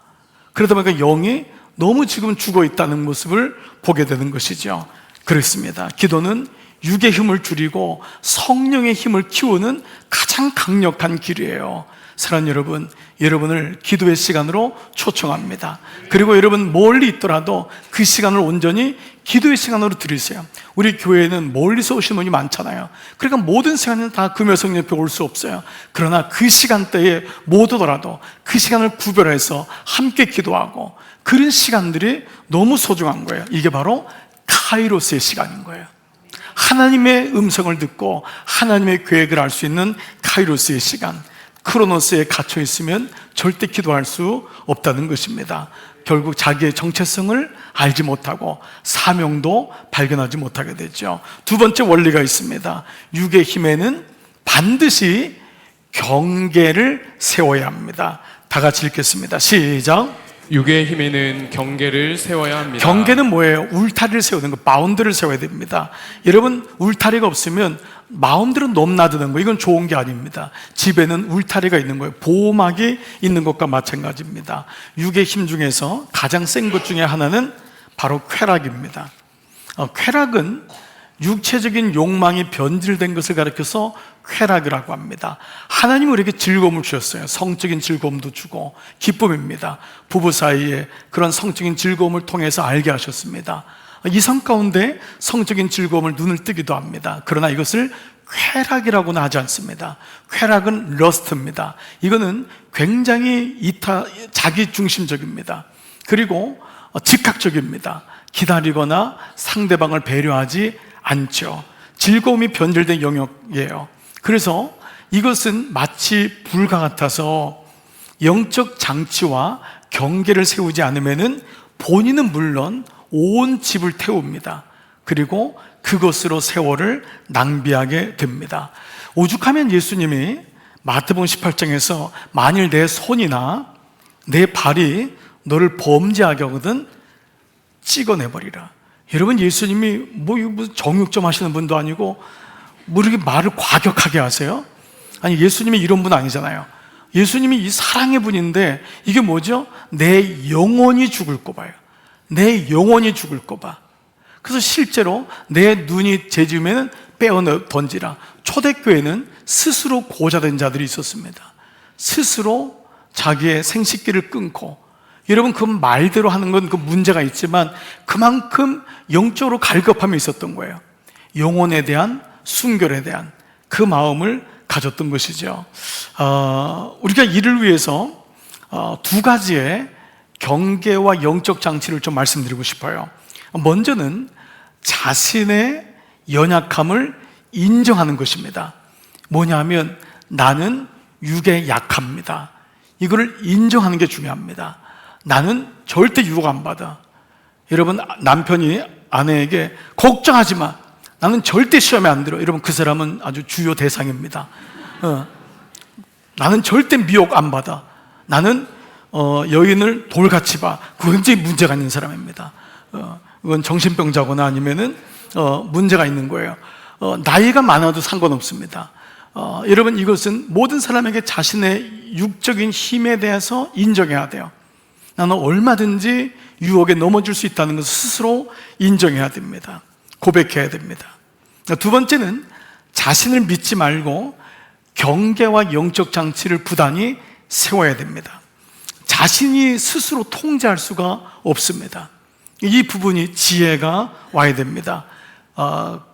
그러다 보니까 영이 너무 지금 죽어 있다는 모습을 보게 되는 것이죠. 그렇습니다. 기도는 육의 힘을 줄이고 성령의 힘을 키우는 가장 강력한 길이에요. 사랑하는 여러분, 여러분을 기도의 시간으로 초청합니다. 그리고 여러분 멀리 있더라도 그 시간을 온전히 기도의 시간으로 들이세요. 우리 교회에는 멀리서 오시는 분이 많잖아요. 그러니까 모든 시간은 다 금요성 옆에 올 수 없어요. 그러나 그 시간대에 못 오더라도 그 시간을 구별해서 함께 기도하고, 그런 시간들이 너무 소중한 거예요. 이게 바로 카이로스의 시간인 거예요. 하나님의 음성을 듣고 하나님의 계획을 알 수 있는 카이로스의 시간. 크로노스에 갇혀 있으면 절대 기도할 수 없다는 것입니다. 결국 자기의 정체성을 알지 못하고 사명도 발견하지 못하게 되죠. 두 번째 원리가 있습니다. 육의 힘에는 반드시 경계를 세워야 합니다. 다 같이 읽겠습니다. 시작. 육의 힘에는 경계를 세워야 합니다. 경계는 뭐예요? 울타리를 세우는 거, 바운드를 세워야 됩니다. 여러분, 울타리가 없으면 마음대로 넘나드는 거, 이건 좋은 게 아닙니다. 집에는 울타리가 있는 거예요. 보호막이 있는 것과 마찬가지입니다. 육의 힘 중에서 가장 센 것 중에 하나는 바로 쾌락입니다. 쾌락은 육체적인 욕망이 변질된 것을 가리켜서 쾌락이라고 합니다. 하나님은 우리에게 즐거움을 주셨어요. 성적인 즐거움도 주고 기쁨입니다. 부부 사이에 그런 성적인 즐거움을 통해서 알게 하셨습니다. 이 삶 가운데 성적인 즐거움을 눈을 뜨기도 합니다. 그러나 이것을 쾌락이라고는 하지 않습니다. 쾌락은 러스트입니다. 이거는 굉장히 자기중심적입니다. 그리고 즉각적입니다. 기다리거나 상대방을 배려하지 않죠. 즐거움이 변질된 영역이에요. 그래서 이것은 마치 불과 같아서 영적 장치와 경계를 세우지 않으면은 본인은 물론 온 집을 태웁니다. 그리고 그것으로 세월을 낭비하게 됩니다. 오죽하면 예수님이 마태복음 18장에서 만일 내 손이나 내 발이 너를 범죄하게 하거든 찍어내버리라. 여러분, 예수님이 무슨 정육점 하시는 분도 아니고 뭐 이렇게 말을 과격하게 하세요? 아니, 예수님이 이런 분 아니잖아요. 예수님이 이 사랑의 분인데 이게 뭐죠? 내 영혼이 죽을 거 봐요. 내 영혼이 죽을 거 봐. 그래서 실제로 내 눈이 죄지으면 빼어 던지라. 초대교회는 스스로 고자된 자들이 있었습니다. 스스로 자기의 생식기를 끊고, 여러분 그 말대로 하는 건 그 문제가 있지만 그만큼 영적으로 갈급함이 있었던 거예요. 영혼에 대한, 순결에 대한 그 마음을 가졌던 것이죠. 우리가 이를 위해서 두 가지의 경계와 영적 장치를 좀 말씀드리고 싶어요. 먼저는 자신의 연약함을 인정하는 것입니다. 뭐냐면 나는 육에 약합니다. 이거를 인정하는 게 중요합니다. 나는 절대 유혹 안 받아. 여러분, 남편이 아내에게 걱정하지 마, 나는 절대 시험에 안 들어. 여러분, 그 사람은 아주 주요 대상입니다. 나는 절대 미혹 안 받아. 나는 여인을 돌같이 봐. 그거 굉장히 문제가 있는 사람입니다. 그건 정신병자거나 아니면은 문제가 있는 거예요. 나이가 많아도 상관없습니다. 여러분, 이것은 모든 사람에게 자신의 육적인 힘에 대해서 인정해야 돼요. 나는 얼마든지 유혹에 넘어질 수 있다는 것을 스스로 인정해야 됩니다. 고백해야 됩니다. 두 번째는 자신을 믿지 말고 경계와 영적 장치를 부단히 세워야 됩니다. 자신이 스스로 통제할 수가 없습니다. 이 부분이 지혜가 와야 됩니다.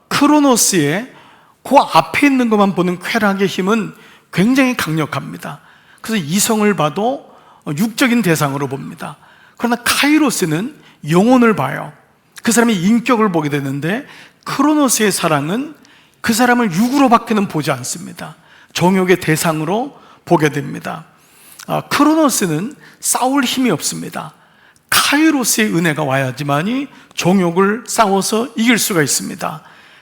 크로노스의 그 앞에 있는 것만 보는 쾌락의 힘은 굉장히 강력합니다. 그래서 이성을 봐도 육적인 대상으로 봅니다. 그러나 카이로스는 영혼을 봐요. 그 사람의 인격을 보게 되는데, 크로노스의 사랑은 그 사람을 육으로밖에는 보지 않습니다. 정욕의 대상으로 보게 됩니다. 크로노스는 싸울 힘이 없습니다. 카이로스의 은혜가 와야지만이 정욕을 싸워서 이길 수가 있습니다.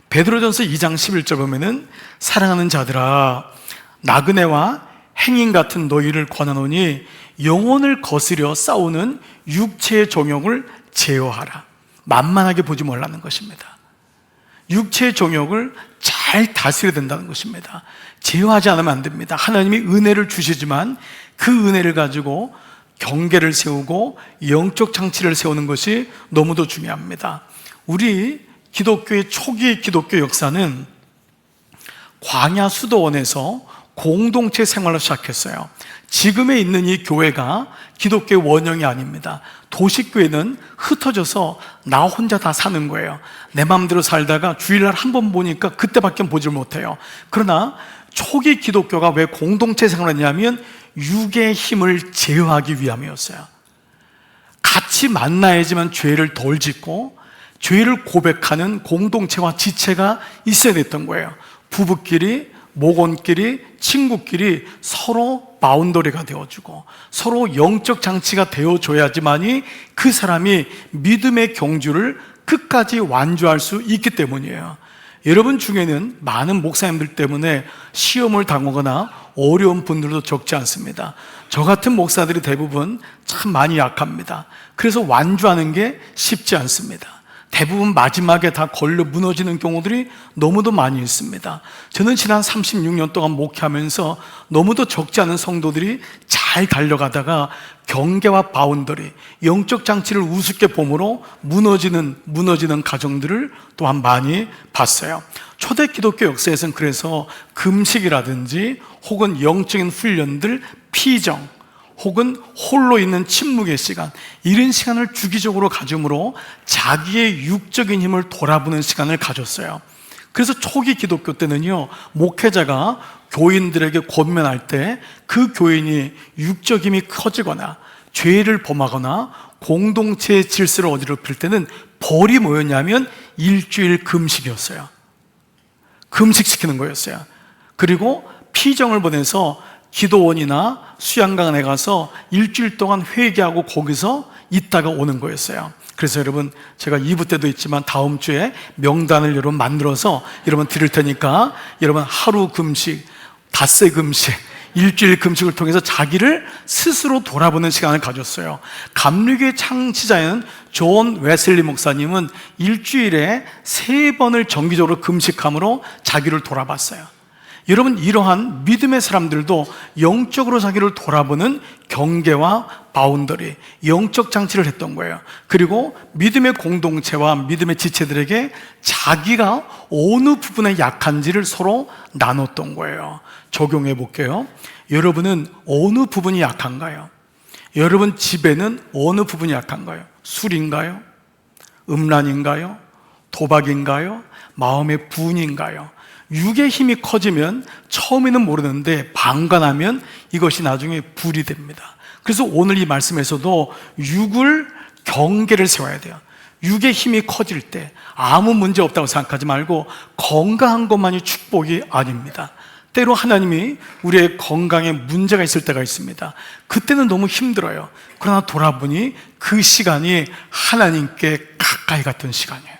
베드로전서 2장 11절 보면은 사랑하는 자들아, 나그네와 행인 같은 너희를 권하노니 영혼을 거스려 싸우는 육체의 정욕을 제어하라. 만만하게 보지 말라는 것입니다. 육체의 정욕을 잘 다스려야 된다는 것입니다. 제어하지 않으면 안 됩니다. 하나님이 은혜를 주시지만 그 은혜를 가지고 경계를 세우고 영적 장치를 세우는 것이 너무도 중요합니다. 우리 기독교의 초기 기독교 역사는 광야 수도원에서 공동체 생활을 시작했어요. 지금에 있는 이 교회가 기독교의 원형이 아닙니다. 도시교회는 흩어져서 나 혼자 다 사는 거예요. 내 마음대로 살다가 주일날 한 번 보니까 그때밖에 보질 못해요. 그러나 초기 기독교가 왜 공동체 생활을 했냐면 육의 힘을 제어하기 위함이었어요. 같이 만나야지만 죄를 덜 짓고 죄를 고백하는 공동체와 지체가 있어야 됐던 거예요. 부부끼리, 목원끼리, 친구끼리 서로 바운더리가 되어주고 서로 영적 장치가 되어줘야지만이 그 사람이 믿음의 경주를 끝까지 완주할 수 있기 때문이에요. 여러분 중에는 많은 목사님들 때문에 시험을 당하거나 어려운 분들도 적지 않습니다. 저 같은 목사들이 대부분 참 많이 약합니다. 그래서 완주하는 게 쉽지 않습니다. 대부분 마지막에 다 걸려 무너지는 경우들이 너무도 많이 있습니다. 저는 지난 36년 동안 목회하면서 너무도 적지 않은 성도들이 잘 달려가다가 경계와 바운더리, 영적 장치를 우습게 봄으로 무너지는 가정들을 또한 많이 봤어요. 초대 기독교 역사에서는 그래서 금식이라든지 혹은 영적인 훈련들, 피정, 혹은 홀로 있는 침묵의 시간, 이런 시간을 주기적으로 가짐으로 자기의 육적인 힘을 돌아보는 시간을 가졌어요. 그래서 초기 기독교 때는요, 목회자가 교인들에게 권면할 때 그 교인이 육적 힘이 커지거나 죄를 범하거나 공동체의 질서를 어지럽힐 때는 벌이 뭐였냐면 일주일 금식이었어요. 금식시키는 거였어요. 그리고 피정을 보내서 기도원이나 수양강에 가서 일주일 동안 회개하고 거기서 있다가 오는 거였어요. 그래서 여러분, 제가 2부 때도 있지만 다음 주에 명단을 여러분 만들어서 여러분 드릴 테니까 여러분 하루 금식, 닷새 금식, 일주일 금식을 통해서 자기를 스스로 돌아보는 시간을 가졌어요. 감리교의 창시자인 존 웨슬리 목사님은 일주일에 3번을 정기적으로 금식함으로 자기를 돌아봤어요. 여러분, 이러한 믿음의 사람들도 영적으로 자기를 돌아보는 경계와 바운더리, 영적 장치를 했던 거예요. 그리고 믿음의 공동체와 믿음의 지체들에게 자기가 어느 부분에 약한지를 서로 나눴던 거예요. 적용해 볼게요. 여러분은 어느 부분이 약한가요? 여러분 집에는 어느 부분이 약한가요? 술인가요? 음란인가요? 도박인가요? 마음의 분인가요? 육의 힘이 커지면 처음에는 모르는데 방관하면 이것이 나중에 불이 됩니다. 그래서 오늘 이 말씀에서도 육을 경계를 세워야 돼요. 육의 힘이 커질 때 아무 문제 없다고 생각하지 말고 건강한 것만이 축복이 아닙니다. 때로 하나님이 우리의 건강에 문제가 있을 때가 있습니다. 그때는 너무 힘들어요. 그러나 돌아보니 그 시간이 하나님께 가까이 갔던 시간이에요.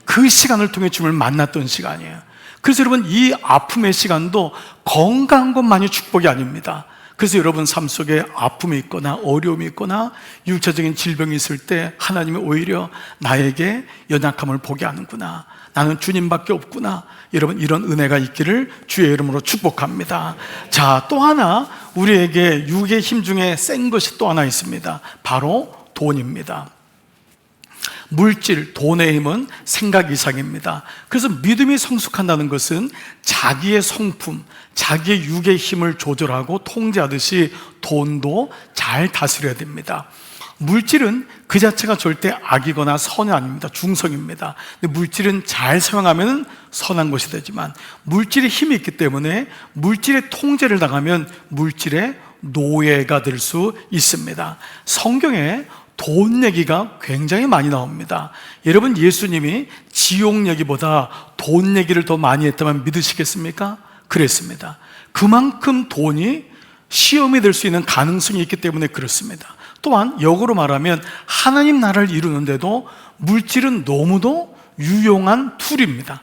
그 시간을 통해 주님을 만났던 시간이에요. 그래서 여러분, 이 아픔의 시간도 건강한 것만이 축복이 아닙니다. 그래서 여러분 삶 속에 아픔이 있거나 어려움이 있거나 육체적인 질병이 있을 때 하나님이 오히려 나에게 연약함을 보게 하는구나, 나는 주님밖에 없구나, 여러분 이런 은혜가 있기를 주의 이름으로 축복합니다. 자, 또 하나 우리에게 육의 힘 중에 센 것이 또 하나 있습니다. 바로 돈입니다. 물질, 돈의 힘은 생각 이상입니다. 그래서 믿음이 성숙한다는 것은 자기의 성품, 자기의 육의 힘을 조절하고 통제하듯이 돈도 잘 다스려야 됩니다. 물질은 그 자체가 절대 악이거나 선이 아닙니다. 중성입니다. 근데 물질은 잘 사용하면 선한 것이 되지만 물질에 힘이 있기 때문에 물질의 통제를 당하면 물질의 노예가 될 수 있습니다. 성경에 돈 얘기가 굉장히 많이 나옵니다. 여러분, 예수님이 지옥 얘기보다 돈 얘기를 더 많이 했다면 믿으시겠습니까? 그랬습니다. 그만큼 돈이 시험이 될 수 있는 가능성이 있기 때문에 그렇습니다. 또한 역으로 말하면 하나님 나라를 이루는데도 물질은 너무도 유용한 툴입니다.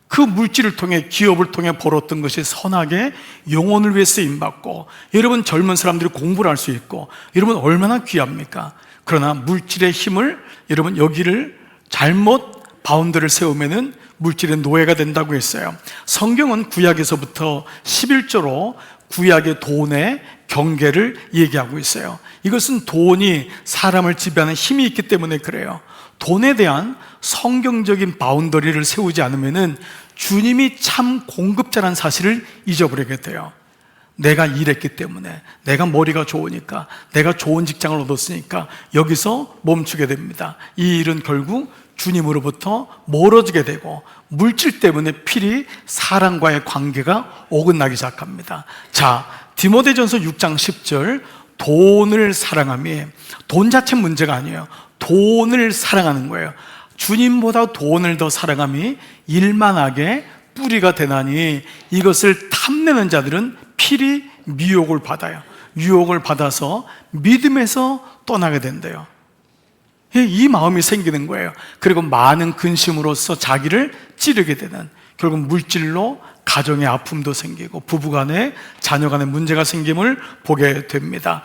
그 물질을 통해, 기업을 통해 벌었던 것이 선하게 영혼을 위해 쓰임받고, 여러분 젊은 사람들이 공부를 할 수 있고, 여러분 얼마나 귀합니까? 그러나 물질의 힘을, 여러분 여기를 잘못 바운드를 세우면은 물질의 노예가 된다고 했어요. 성경은 구약에서부터 11조로 구약의 돈의 경계를 얘기하고 있어요. 이것은 돈이 사람을 지배하는 힘이 있기 때문에 그래요. 돈에 대한 성경적인 바운더리를 세우지 않으면은 주님이 참 공급자라는 사실을 잊어버리게 돼요. 내가 일했기 때문에, 내가 머리가 좋으니까, 내가 좋은 직장을 얻었으니까 여기서 멈추게 됩니다. 이 일은 결국 주님으로부터 멀어지게 되고 물질 때문에 필히 사람과의 관계가 어긋나기 시작합니다. 자, 디모데전서 6장 10절, 돈을 사랑함이, 돈 자체 문제가 아니에요. 돈을 사랑하는 거예요. 주님보다 돈을 더 사랑함이 일만하게 뿌리가 되나니 이것을 탐내는 자들은 필히 미혹을 받아요. 유혹을 받아서 믿음에서 떠나게 된대요. 이 마음이 생기는 거예요. 그리고 많은 근심으로써 자기를 찌르게 되는, 결국 물질로 가정의 아픔도 생기고 부부간에, 자녀간에 문제가 생김을 보게 됩니다.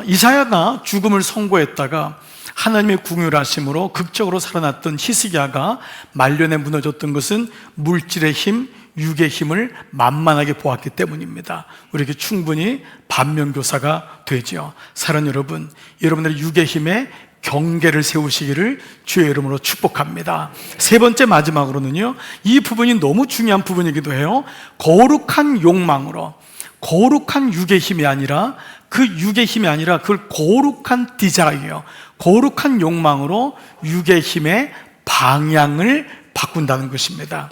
이사야가 죽음을 선고했다가 하나님의 궁휼하심으로 극적으로 살아났던 히스기야가 말년에 무너졌던 것은 물질의 힘, 육의 힘을 만만하게 보았기 때문입니다. 우리에게 충분히 반면교사가 되죠. 사랑하는 여러분, 여러분들의 육의 힘에 경계를 세우시기를 주의 이름으로 축복합니다. 세 번째, 마지막으로는요, 이 부분이 너무 중요한 부분이기도 해요. 거룩한 욕망으로, 거룩한 육의 힘이 아니라, 그 육의 힘이 아니라 그걸 거룩한 디자이어, 거룩한 욕망으로 육의 힘의 방향을 바꾼다는 것입니다.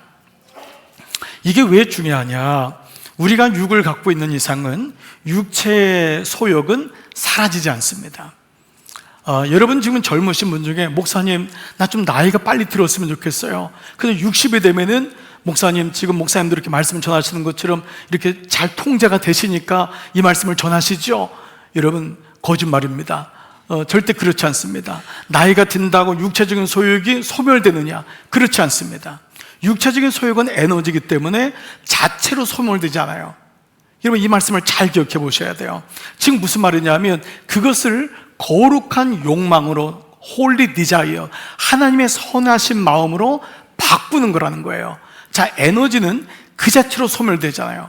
이게 왜 중요하냐? 우리가 육을 갖고 있는 이상은 육체의 소욕은 사라지지 않습니다. 여러분 지금 젊으신 분 중에, 목사님 나 좀 나이가 빨리 들었으면 좋겠어요. 그래서 60이 되면은 목사님, 지금 목사님들 이렇게 말씀 전하시는 것처럼 이렇게 잘 통제가 되시니까 이 말씀을 전하시죠? 여러분, 거짓말입니다. 절대 그렇지 않습니다. 나이가 든다고 육체적인 소욕이 소멸되느냐? 그렇지 않습니다. 육체적인 소욕은 에너지이기 때문에 자체로 소멸되지 않아요. 여러분, 이 말씀을 잘 기억해 보셔야 돼요. 지금 무슨 말이냐면, 그것을 거룩한 욕망으로, 홀리 디자이어, 하나님의 선하신 마음으로 바꾸는 거라는 거예요. 자, 에너지는 그 자체로 소멸되잖아요.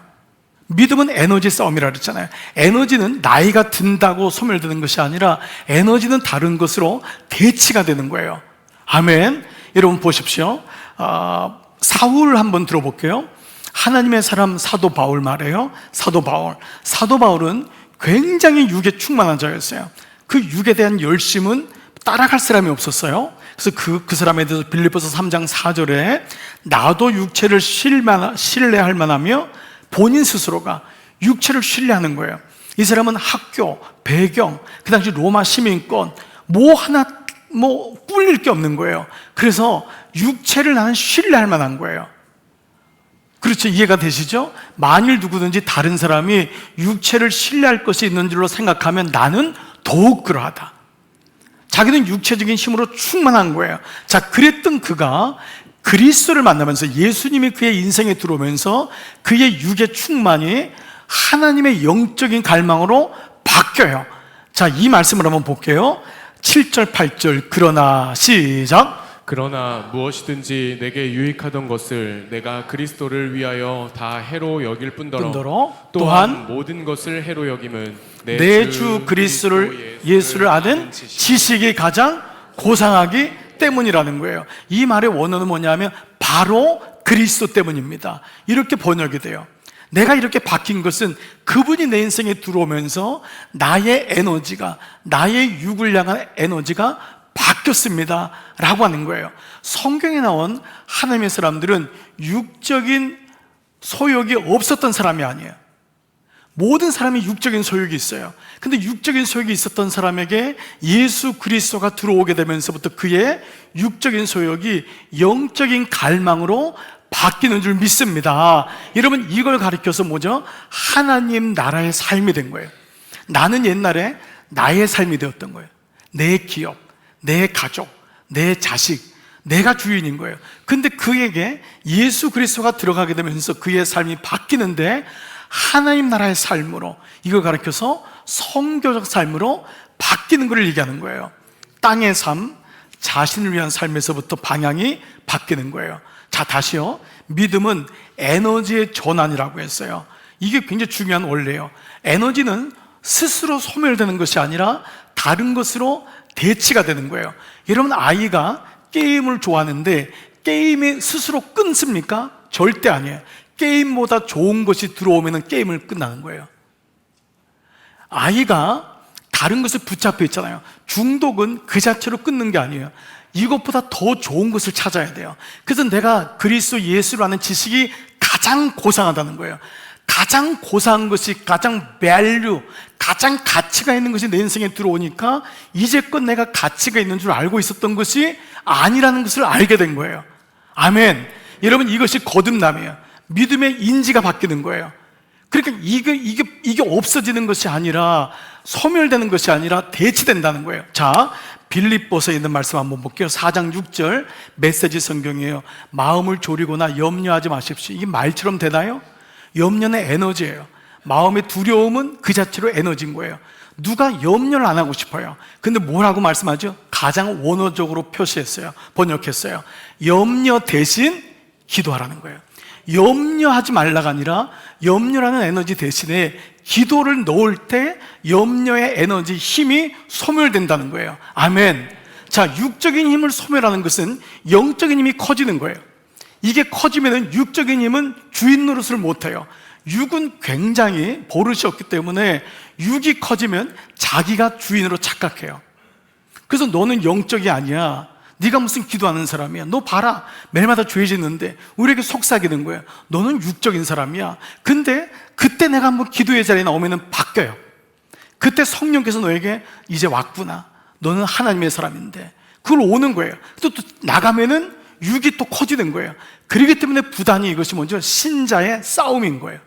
믿음은 에너지 싸움이라 그랬잖아요. 에너지는 나이가 든다고 소멸되는 것이 아니라 에너지는 다른 것으로 대치가 되는 거예요. 아멘. 여러분 보십시오. 사울 한번 들어볼게요. 하나님의 사람 사도 바울 말이에요. 사도 바울은 굉장히 육에 충만한 자였어요. 그 육에 대한 열심은 따라갈 사람이 없었어요. 그래서 그 사람에 대해서 빌립보서 3장 4절에 나도 육체를 신뢰할 만하며 본인 스스로가 육체를 신뢰하는 거예요. 이 사람은 학교, 배경, 그 당시 로마 시민권 하나 꿀릴 게 없는 거예요. 그래서 육체를 나는 신뢰할 만한 거예요. 그렇죠? 이해가 되시죠? 만일 누구든지 다른 사람이 육체를 신뢰할 것이 있는 줄로 생각하면 나는 더욱 그러하다. 자기는 육체적인 힘으로 충만한 거예요. 자, 그랬던 그가 그리스도를 만나면서 예수님이 그의 인생에 들어오면서 그의 육의 충만이 하나님의 영적인 갈망으로 바뀌어요. 자, 이 말씀을 한번 볼게요. 7절, 8절. 그러나 시작. 그러나 무엇이든지 내게 유익하던 것을 내가 그리스도를 위하여 다 해로 여길 뿐더러 또한 모든 것을 해로 여김은 내 주 그리스도를 예수를 아는 지식이 가장 고상하기 때문이라는 거예요. 이 말의 원어는 뭐냐면 바로 그리스도 때문입니다. 이렇게 번역이 돼요. 내가 이렇게 바뀐 것은 그분이 내 인생에 들어오면서 나의 에너지가, 나의 육을 향한 에너지가 바뀌었습니다 라고 하는 거예요. 성경에 나온 하나님의 사람들은 육적인 소욕이 없었던 사람이 아니에요. 모든 사람이 육적인 소욕이 있어요. 근데 육적인 소욕이 있었던 사람에게 예수 그리스도가 들어오게 되면서부터 그의 육적인 소욕이 영적인 갈망으로 바뀌는 줄 믿습니다. 여러분, 이걸 가리켜서 뭐죠? 하나님 나라의 삶이 된 거예요. 나는 옛날에 나의 삶이 되었던 거예요. 내 기업, 내 가족, 내 자식, 내가 주인인 거예요. 근데 그에게 예수 그리스도가 들어가게 되면서 그의 삶이 바뀌는데 하나님 나라의 삶으로, 이걸 가리켜서 성교적 삶으로 바뀌는 것을 얘기하는 거예요. 땅의 삶, 자신을 위한 삶에서부터 방향이 바뀌는 거예요. 자, 다시요. 믿음은 에너지의 전환이라고 했어요. 이게 굉장히 중요한 원리예요. 에너지는 스스로 소멸되는 것이 아니라 다른 것으로 대치가 되는 거예요. 여러분, 아이가 게임을 좋아하는데 게임이 스스로 끊습니까? 절대 아니에요. 게임보다 좋은 것이 들어오면 게임을 끝나는 거예요. 아이가 다른 것에 붙잡혀 있잖아요. 중독은 그 자체로 끊는 게 아니에요. 이것보다 더 좋은 것을 찾아야 돼요. 그래서 내가 그리스도 예수를 아는 지식이 가장 고상하다는 거예요. 가장 고상한 것이, 가장 밸류, 가장 가치가 있는 것이 내 인생에 들어오니까 이제껏 내가 가치가 있는 줄 알고 있었던 것이 아니라는 것을 알게 된 거예요. 아멘. 여러분, 이것이 거듭남이에요. 믿음의 인지가 바뀌는 거예요. 그러니까 이게 없어지는 것이 아니라, 소멸되는 것이 아니라 대치된다는 거예요. 자, 빌립보서에 있는 말씀 한번 볼게요. 4장 6절 메시지 성경이에요. 마음을 졸이거나 염려하지 마십시오. 이게 말처럼 되나요? 염려는 에너지예요. 마음의 두려움은 그 자체로 에너지인 거예요. 누가 염려를 안 하고 싶어요? 근데 뭐라고 말씀하죠? 가장 원어적으로 표시했어요. 번역했어요. 염려 대신 기도하라는 거예요. 염려하지 말라가 아니라 염려라는 에너지 대신에 기도를 넣을 때 염려의 에너지, 힘이 소멸된다는 거예요. 아멘. 자, 육적인 힘을 소멸하는 것은 영적인 힘이 커지는 거예요. 이게 커지면 육적인 힘은 주인 노릇을 못해요. 육은 굉장히 버릇이 없기 때문에 육이 커지면 자기가 주인으로 착각해요. 그래서 너는 영적이 아니야. 네가 무슨 기도하는 사람이야. 너 봐라, 매일마다 죄 짓는데 우리에게 속삭이는 거야. 너는 육적인 사람이야. 근데 그때 내가 한번 기도의 자리에 나오면 바뀌어요. 그때 성령께서 너에게 이제 왔구나, 너는 하나님의 사람인데, 그걸 오는 거예요. 또 나가면은 육이 또 커지는 거예요. 그렇기 때문에 부단히 이것이 먼저 신자의 싸움인 거예요.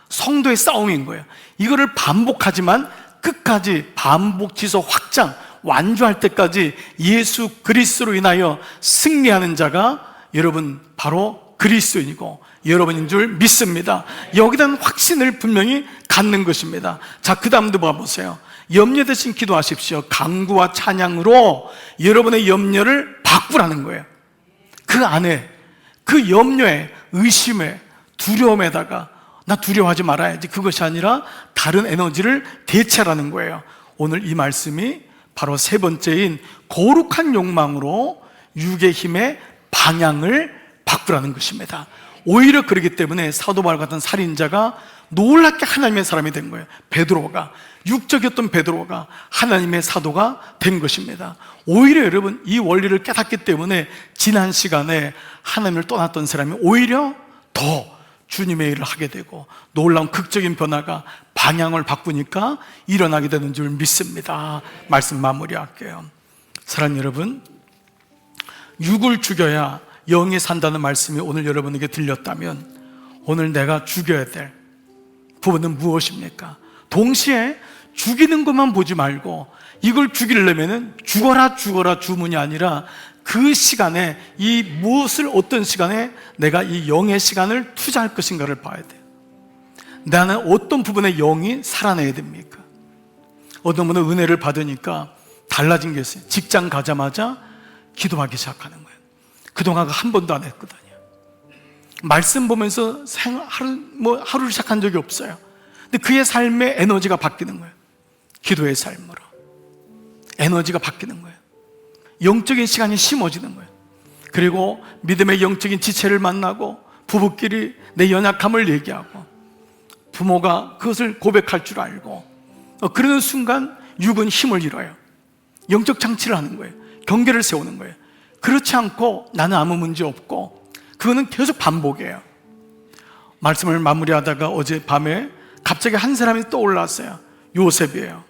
성도의 싸움인 거예요. 이거를 반복하지만 끝까지 반복, 지속, 확장, 완주할 때까지 예수 그리스도로 인하여 승리하는 자가 여러분 바로 그리스도인이고 여러분인 줄 믿습니다. 여기에 대한 확신을 분명히 갖는 것입니다. 자, 그 다음도 봐보세요. 염려 대신 기도하십시오. 간구와 찬양으로 여러분의 염려를 바꾸라는 거예요. 그 안에, 그 염려에, 의심에, 두려움에다가 나 두려워하지 말아야지, 그것이 아니라 다른 에너지를 대체하라는 거예요. 오늘 이 말씀이 바로 세 번째인 거룩한 욕망으로 육의 힘의 방향을 바꾸라는 것입니다. 오히려 그러기 때문에 사도 바울 같은 살인자가 놀랍게 하나님의 사람이 된 거예요. 베드로가, 육적이었던 베드로가 하나님의 사도가 된 것입니다. 오히려 여러분, 이 원리를 깨닫기 때문에 지난 시간에 하나님을 떠났던 사람이 오히려 더 주님의 일을 하게 되고 놀라운 극적인 변화가 방향을 바꾸니까 일어나게 되는 줄 믿습니다. 말씀 마무리할게요. 사랑하는 여러분, 육을 죽여야 영이 산다는 말씀이 오늘 여러분에게 들렸다면 오늘 내가 죽여야 될 부분은 무엇입니까? 동시에 죽이는 것만 보지 말고 이걸 죽이려면 죽어라 주문이 아니라 그 시간에 이 무엇을 어떤 시간에 내가 이 영의 시간을 투자할 것인가를 봐야 돼요. 나는 어떤 부분에 영이 살아내야 됩니까? 어떤 분은 은혜를 받으니까 달라진 게 있어요. 직장 가자마자 기도하기 시작하는 거예요. 그동안 한 번도 안 했거든요. 말씀 보면서 하루를 시작한 적이 없어요. 근데 그의 삶의 에너지가 바뀌는 거예요. 기도의 삶으로 에너지가 바뀌는 거예요. 영적인 시간이 심어지는 거예요. 그리고 믿음의 영적인 지체를 만나고 부부끼리 내 연약함을 얘기하고 부모가 그것을 고백할 줄 알고 그러는 순간 육은 힘을 잃어요. 영적 장치를 하는 거예요. 경계를 세우는 거예요. 그렇지 않고 나는 아무 문제 없고 그거는 계속 반복이에요. 말씀을 마무리하다가 어젯밤에 갑자기 한 사람이 떠올랐어요. 요셉이에요.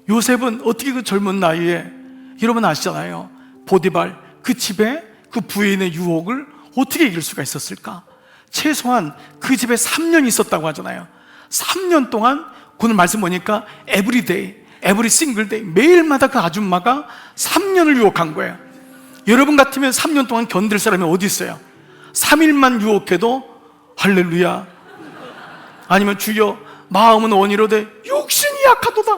요셉은 어떻게 그 젊은 나이에, 여러분 아시잖아요, 보디발 그 집에 그 부인의 유혹을 어떻게 이길 수가 있었을까? 최소한 그 집에 3년 있었다고 하잖아요. 3년 동안 오늘 말씀 보니까 에브리데이, 에브리 싱글데이, 매일마다 그 아줌마가 3년을 유혹한 거예요. 여러분 같으면 3년 동안 견딜 사람이 어디 있어요? 3일만 유혹해도 할렐루야, 아니면 주여 마음은 원이로되 육신이 약하도다,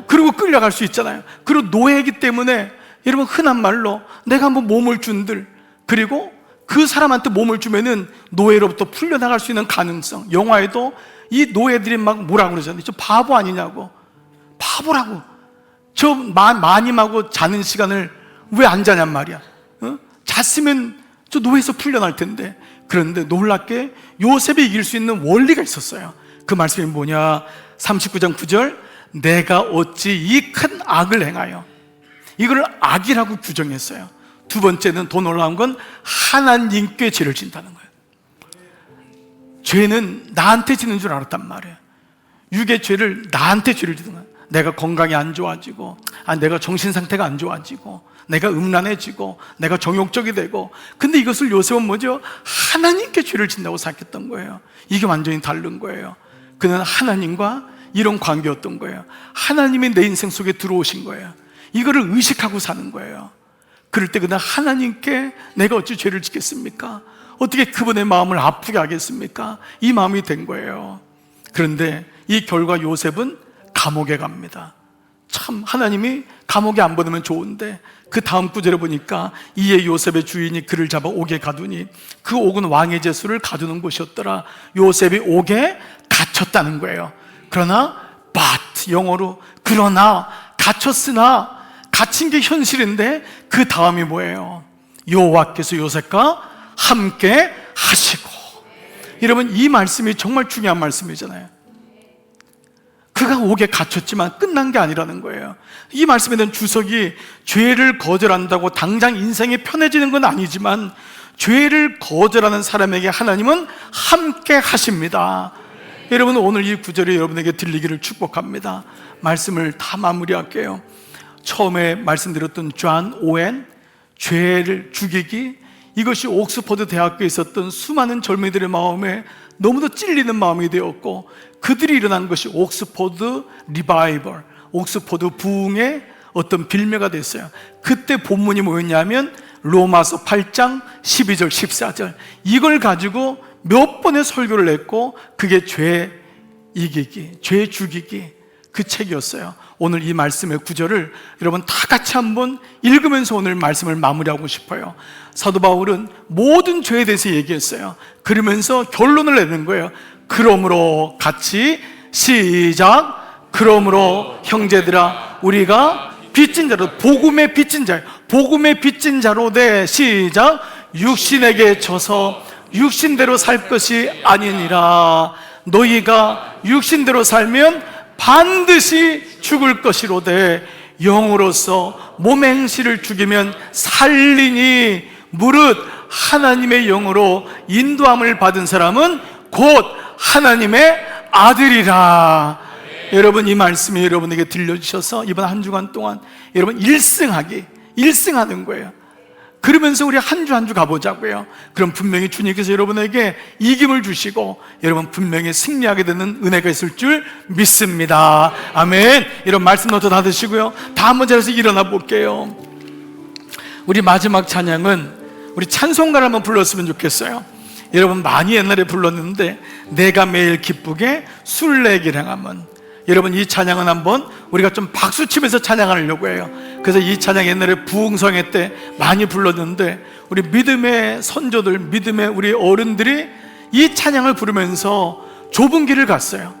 그리고 끌려갈 수 있잖아요. 그리고 노예이기 때문에 여러분 흔한 말로 내가 한번 몸을 준들, 그리고 그 사람한테 몸을 주면은 노예로부터 풀려나갈 수 있는 가능성. 영화에도 이 노예들이 막 뭐라고 그러잖아요. 저 바보 아니냐고. 바보라고. 저 마님하고 자는 시간을 왜 안 자냔 말이야. 잤으면 저 노예에서 풀려날 텐데. 그런데 놀랍게 요셉이 이길 수 있는 원리가 있었어요. 그 말씀이 뭐냐? 39장 9절, 내가 어찌 이 큰 악을 행하여, 이걸 악이라고 규정했어요. 두 번째는 더 놀라운 건 하나님께 죄를 진다는 거예요. 죄는 나한테 지는 줄 알았단 말이에요. 육의 죄를 나한테 죄를 지는 거예요. 내가 건강이 안 좋아지고, 내가 정신 상태가 안 좋아지고, 내가 음란해지고, 내가 정욕적이 되고. 근데 이것을 요셉은 뭐죠? 하나님께 죄를 진다고 생각했던 거예요. 이게 완전히 다른 거예요. 그는 하나님과 이런 관계였던 거예요. 하나님이 내 인생 속에 들어오신 거예요. 이거를 의식하고 사는 거예요. 그럴 때 그는 하나님께 내가 어찌 죄를 짓겠습니까? 어떻게 그분의 마음을 아프게 하겠습니까? 이 마음이 된 거예요. 그런데 이 결과 요셉은 감옥에 갑니다. 참 하나님이 감옥에 안 보내면 좋은데, 그 다음 구절에 보니까 이에 요셉의 주인이 그를 잡아 옥에 가두니 그 옥은 왕의 제수를 가두는 곳이었더라. 요셉이 옥에 갇혔다는 거예요. 그러나 but, 영어로 그러나, 갇혔으나, 갇힌 게 현실인데 그 다음이 뭐예요? 여호와께서 요셉과 함께 하시고. 여러분, 이 말씀이 정말 중요한 말씀이잖아요. 그가 옥에 갇혔지만 끝난 게 아니라는 거예요. 이 말씀에 대한 주석이 죄를 거절한다고 당장 인생이 편해지는 건 아니지만 죄를 거절하는 사람에게 하나님은 함께 하십니다. 여러분, 오늘 이 구절이 여러분에게 들리기를 축복합니다. 말씀을 다 마무리할게요. 처음에 말씀드렸던 존 오웬, 죄를 죽이기, 이것이 옥스퍼드 대학교에 있었던 수많은 젊은이들의 마음에 너무도 찔리는 마음이 되었고, 그들이 일어난 것이 옥스퍼드 리바이벌, 옥스퍼드 부흥의 어떤 빌미가 됐어요. 그때 본문이 뭐였냐면 로마서 8장 12절 14절, 이걸 가지고 몇 번의 설교를 했고, 그게 죄 이기기, 죄 죽이기, 그 책이었어요. 오늘 이 말씀의 구절을 여러분 다 같이 한번 읽으면서 오늘 말씀을 마무리하고 싶어요. 사도 바울은 모든 죄에 대해서 얘기했어요. 그러면서 결론을 내는 거예요. 그러므로 같이 시작. 그러므로 형제들아, 우리가 빚진 자로, 복음의 빚진 자예요. 복음의 빚진 자로 돼 시작. 육신에게 져서 육신대로 살 것이 아니니라. 너희가 육신대로 살면 반드시 죽을 것이로되 영으로서 몸의 행실을 죽이면 살리니 무릇 하나님의 영으로 인도함을 받은 사람은 곧 하나님의 아들이라. 여러분, 이 말씀이 여러분에게 들려주셔서 이번 한 주간 동안 여러분 일승하는 거예요. 그러면서 우리 한 주 한 주 가보자고요. 그럼 분명히 주님께서 여러분에게 이김을 주시고 여러분 분명히 승리하게 되는 은혜가 있을 줄 믿습니다. 아멘. 이런 말씀 노트 다 드시고요. 다 한번 자리에서 일어나 볼게요. 우리 마지막 찬양은 우리 찬송가를 한번 불렀으면 좋겠어요. 여러분 많이 옛날에 불렀는데 내가 매일 기쁘게 술래길 행함은, 여러분 이 찬양은 한번 우리가 좀 박수치면서 찬양하려고 해요. 그래서 이 찬양 옛날에 부흥성회 때 많이 불렀는데 우리 믿음의 선조들, 믿음의 우리 어른들이 이 찬양을 부르면서 좁은 길을 갔어요.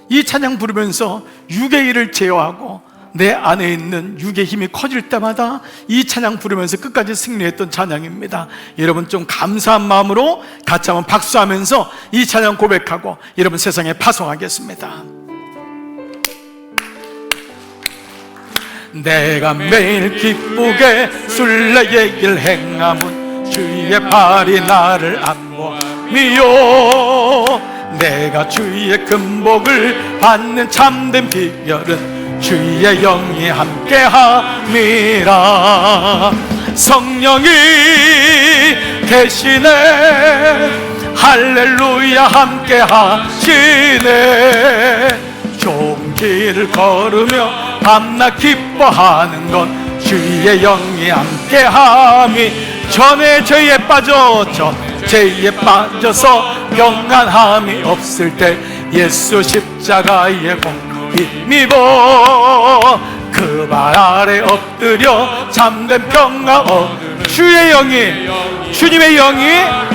이 찬양 부르면서 육의 일을 제어하고 내 안에 있는 육의 힘이 커질 때마다 이 찬양 부르면서 끝까지 승리했던 찬양입니다. 여러분 좀 감사한 마음으로 같이 한번 박수하면서 이 찬양 고백하고 여러분 세상에 파송하겠습니다. 내가 매일 기쁘게 술래의 길 행함은 주의 발이 나를 안보함이요. 내가 주의 금복을 받는 참된 비결은 주의 영이 함께함이라. 성령이 계시네, 할렐루야 함께하시네. 좁은 길을 걸으며 밤낮 기뻐하는 건 주의 영이 함께함이. 전에 죄에 빠졌죠. 죄에 빠져서 평안함이 없을 때 예수 십자가의 공 힘입어 그 발 아래 엎드려 참된 평강 주의 영이, 주님의 영이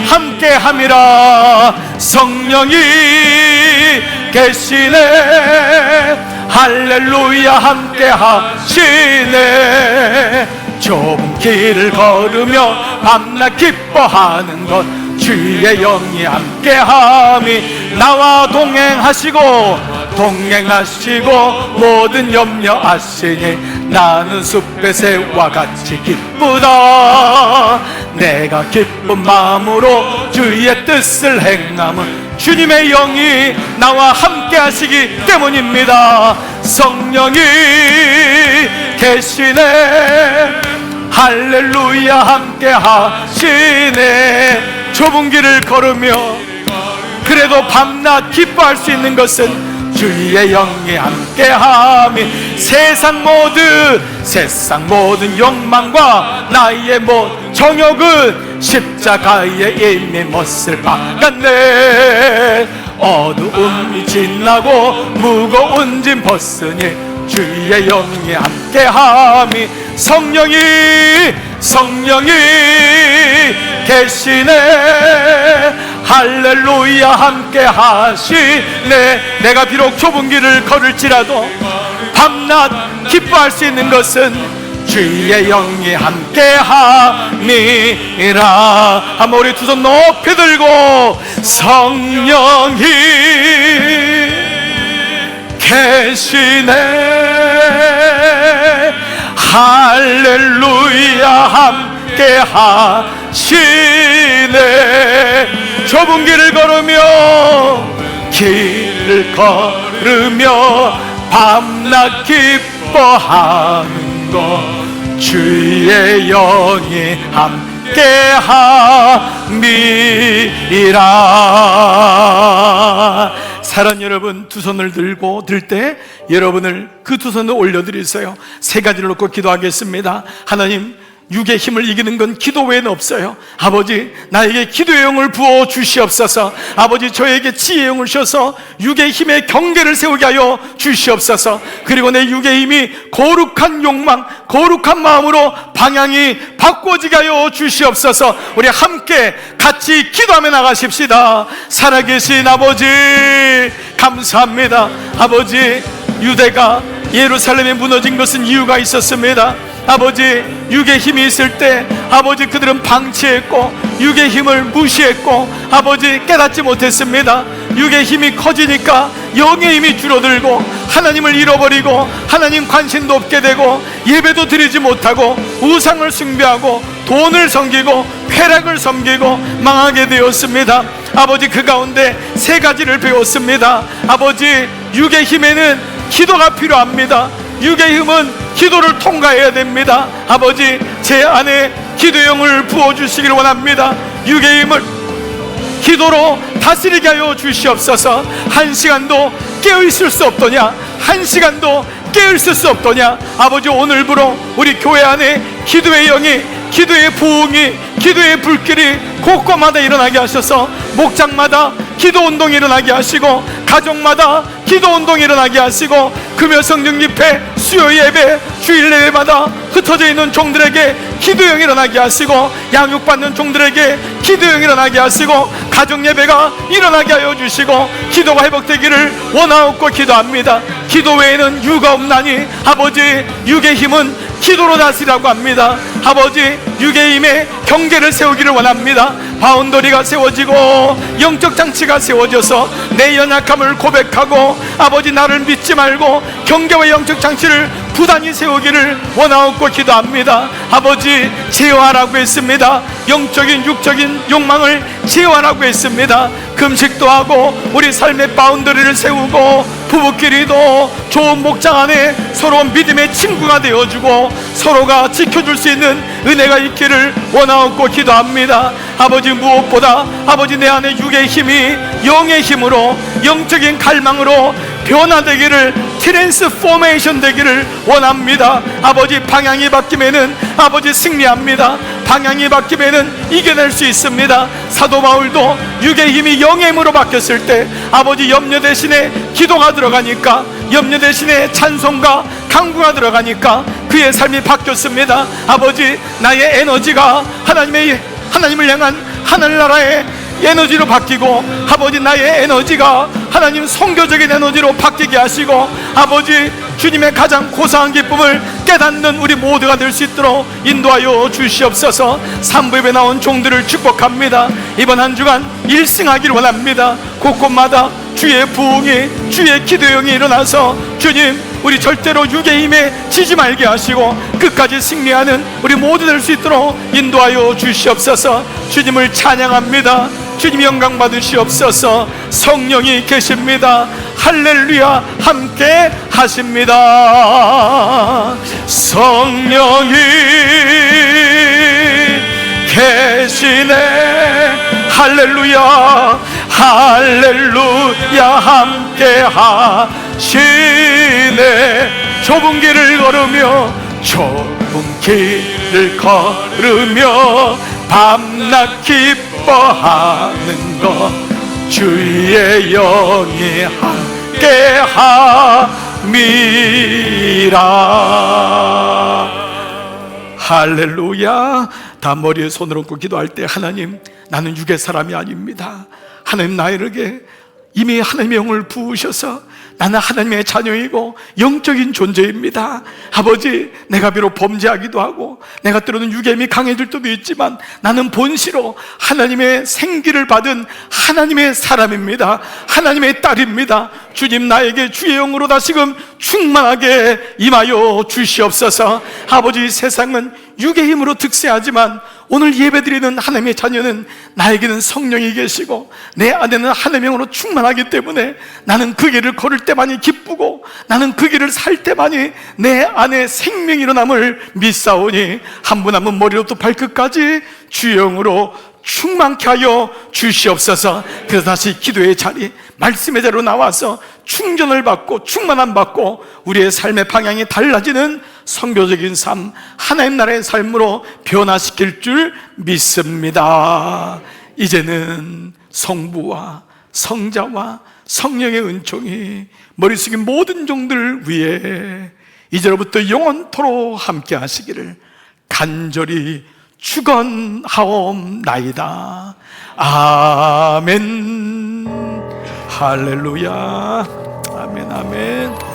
함께함이라. 성령이 계시네, 할렐루야 함께하시네. 좁은 길을 걸으며 밤낮 기뻐하는 것 주의 영이 함께함이. 나와 동행하시고 모든 염려 아시니 나는 숲의 새와 같이 기쁘다. 내가 기쁜 마음으로 주의 뜻을 행함은 주님의 영이 나와 함께 하시기 때문입니다. 성령이 계시네, 할렐루야 함께 하시네. 좁은 길을 걸으며 그래도 밤낮 기뻐할 수 있는 것은 주의 영이 함께함이. 세상 모든 욕망과 나의 모든 정욕은 십자가에 이미 못을 박았네. 어두움이 지나고 무거운 짐 벗으니 주의 영이 함께함이. 성령이 계시네, 할렐루야 함께하시네. 내가 비록 좁은 길을 걸을지라도 밤낮 기뻐할 수 있는 것은 주의 영이 함께함이라. 한번 우리 두 손 높이 들고 성령이 계시네, 할렐루야 함께 하시네. 좁은 길을 걸으며 밤낮 기뻐하는 것 주의 영이 함께 함이라. 사랑 여러분, 두 손을 들고 들 때 여러분을 그 두 손을 올려드리세요. 세 가지를 놓고 기도하겠습니다. 하나님, 육의 힘을 이기는 건 기도 외에는 없어요. 아버지, 나에게 기도의 영을 부어 주시옵소서. 아버지, 저에게 지혜의 영을 주셔서 육의 힘의 경계를 세우게 하여 주시옵소서. 그리고 내 육의 힘이 거룩한 욕망, 거룩한 마음으로 방향이 바꿔지게 하여 주시옵소서. 우리 함께 같이 기도하며 나가십시다. 살아계신 아버지, 감사합니다. 아버지, 유대가 예루살렘에 무너진 것은 이유가 있었습니다. 아버지 육의 힘이 있을 때 아버지 그들은 방치했고 육의 힘을 무시했고 아버지 깨닫지 못했습니다. 육의 힘이 커지니까 영의 힘이 줄어들고 하나님을 잃어버리고 하나님 관심도 없게 되고 예배도 드리지 못하고 우상을 숭배하고 돈을 섬기고 쾌락을 섬기고 망하게 되었습니다. 아버지 그 가운데 세 가지를 배웠습니다. 아버지 육의 힘에는 기도가 필요합니다. 육의 힘은 기도를 통과해야 됩니다. 아버지 제 안에 기도형을 부어주시길 원합니다. 육의 힘을 기도로 다스리게 하여 주시옵소서. 한 시간도 깨어있을 수 없더냐, 한 시간도 깨어있을 수 없더냐. 아버지 오늘부로 우리 교회 안에 기도의 영이, 기도의 부흥이, 기도의 불길이 곳곳마다 일어나게 하셔서 목장마다 기도운동이 일어나게 하시고 가정마다 기도운동이 일어나게 하시고 금요 성령 집회, 수요 예배, 주일 예배마다 흩어져 있는 종들에게 기도형이 일어나게 하시고 양육받는 종들에게 기도형이 일어나게 하시고 가정 예배가 일어나게 하여 주시고 기도가 회복되기를 원하옵고 기도합니다. 기도 외에는 유가 없나니 아버지 육의 힘은 기도로 다스리라고 합니다. 아버지 육의 힘에 경계를 세우기를 원합니다. 바운더리가 세워지고 영적 장치가 세워져서 내 연약함을 고백하고 아버지 나를 믿지 말고 경계와 영적 장치를 부단히 세우기를 원하옵고 기도합니다. 아버지 제어하라고 했습니다. 영적인 육적인 욕망을 제어하라고 했습니다. 금식도 하고 우리 삶의 바운더리를 세우고 부부끼리도 좋은 목장 안에 서로 믿음의 친구가 되어주고 서로가 지켜줄 수 있는 은혜가 있기를 원하옵고 기도합니다. 아버지 무엇보다 아버지 내 안에 육의 힘이 영의 힘으로 영적인 갈망으로 변화되기를, 트랜스포메이션 되기를 원합니다. 아버지 방향이 바뀌면은 아버지 승리합니다. 방향이 바뀌면은 이겨낼 수 있습니다. 사도 바울도 육의 힘이 영의 힘으로 바뀌었을 때 아버지 염려 대신에 기도가 들어가니까, 염려 대신에 찬송과 강구가 들어가니까 그의 삶이 바뀌었습니다. 아버지 나의 에너지가 하나님을 향한 하늘나라의 에너지로 바뀌고 아버지 나의 에너지가 하나님 선교적인 에너지로 바뀌게 하시고 아버지 주님의 가장 고상한 기쁨을 깨닫는 우리 모두가 될 수 있도록 인도하여 주시옵소서. 3부 예배 나온 종들을 축복합니다. 이번 한 주간 일승하기를 원합니다. 곳곳마다 주의 부흥이, 주의 기도형이 일어나서 주님 우리 절대로 육의 힘에 지지 말게 하시고 끝까지 승리하는 우리 모두 될 수 있도록 인도하여 주시옵소서. 주님을 찬양합니다. 주님 영광 받으시옵소서. 성령이 계십니다. 할렐루야 함께 하십니다. 성령이 계시네. 할렐루야 할렐루야 함께 하시네. 좁은 길을 걸으며 밤낮 기뻐하는 것 주의 영이 함께 함이라. 할렐루야. 다 머리에 손을 얹고 기도할 때 하나님 나는 육의 사람이 아닙니다. 하나님 나에게 이미 하나님의 영을 부으셔서 나는 하나님의 자녀이고 영적인 존재입니다. 아버지 내가 비록 범죄하기도 하고 내가 때로는 육의 힘이 강해질 때도 있지만 나는 본시로 하나님의 생기를 받은 하나님의 사람입니다. 하나님의 딸입니다. 주님 나에게 주의 영으로 다시금 충만하게 임하여 주시옵소서. 아버지 세상은 육의 힘으로 득세하지만 오늘 예배드리는 하나님의 자녀는 나에게는 성령이 계시고 내 안에는 하나님의 영으로 충만하기 때문에 나는 그 길을 걸을 때만이 기쁘고 나는 그 길을 살 때만이 내 안에 생명이 일어남을 믿사오니 한 분 한 분 머리로부터 발끝까지 주의 영으로 충만케 하여 주시옵소서. 그래서 다시 기도의 자리, 말씀의 자리로 나와서 충전을 받고 충만함 받고 우리의 삶의 방향이 달라지는 선교적인 삶, 하나님 나라의 삶으로 변화시킬 줄 믿습니다. 이제는 성부와 성자와 성령의 은총이 머리 숙인 모든 종들 위에 이제로부터 영원토록 함께 하시기를 간절히 축원하옵나이다. 아멘. 할렐루야. 아멘. 아멘.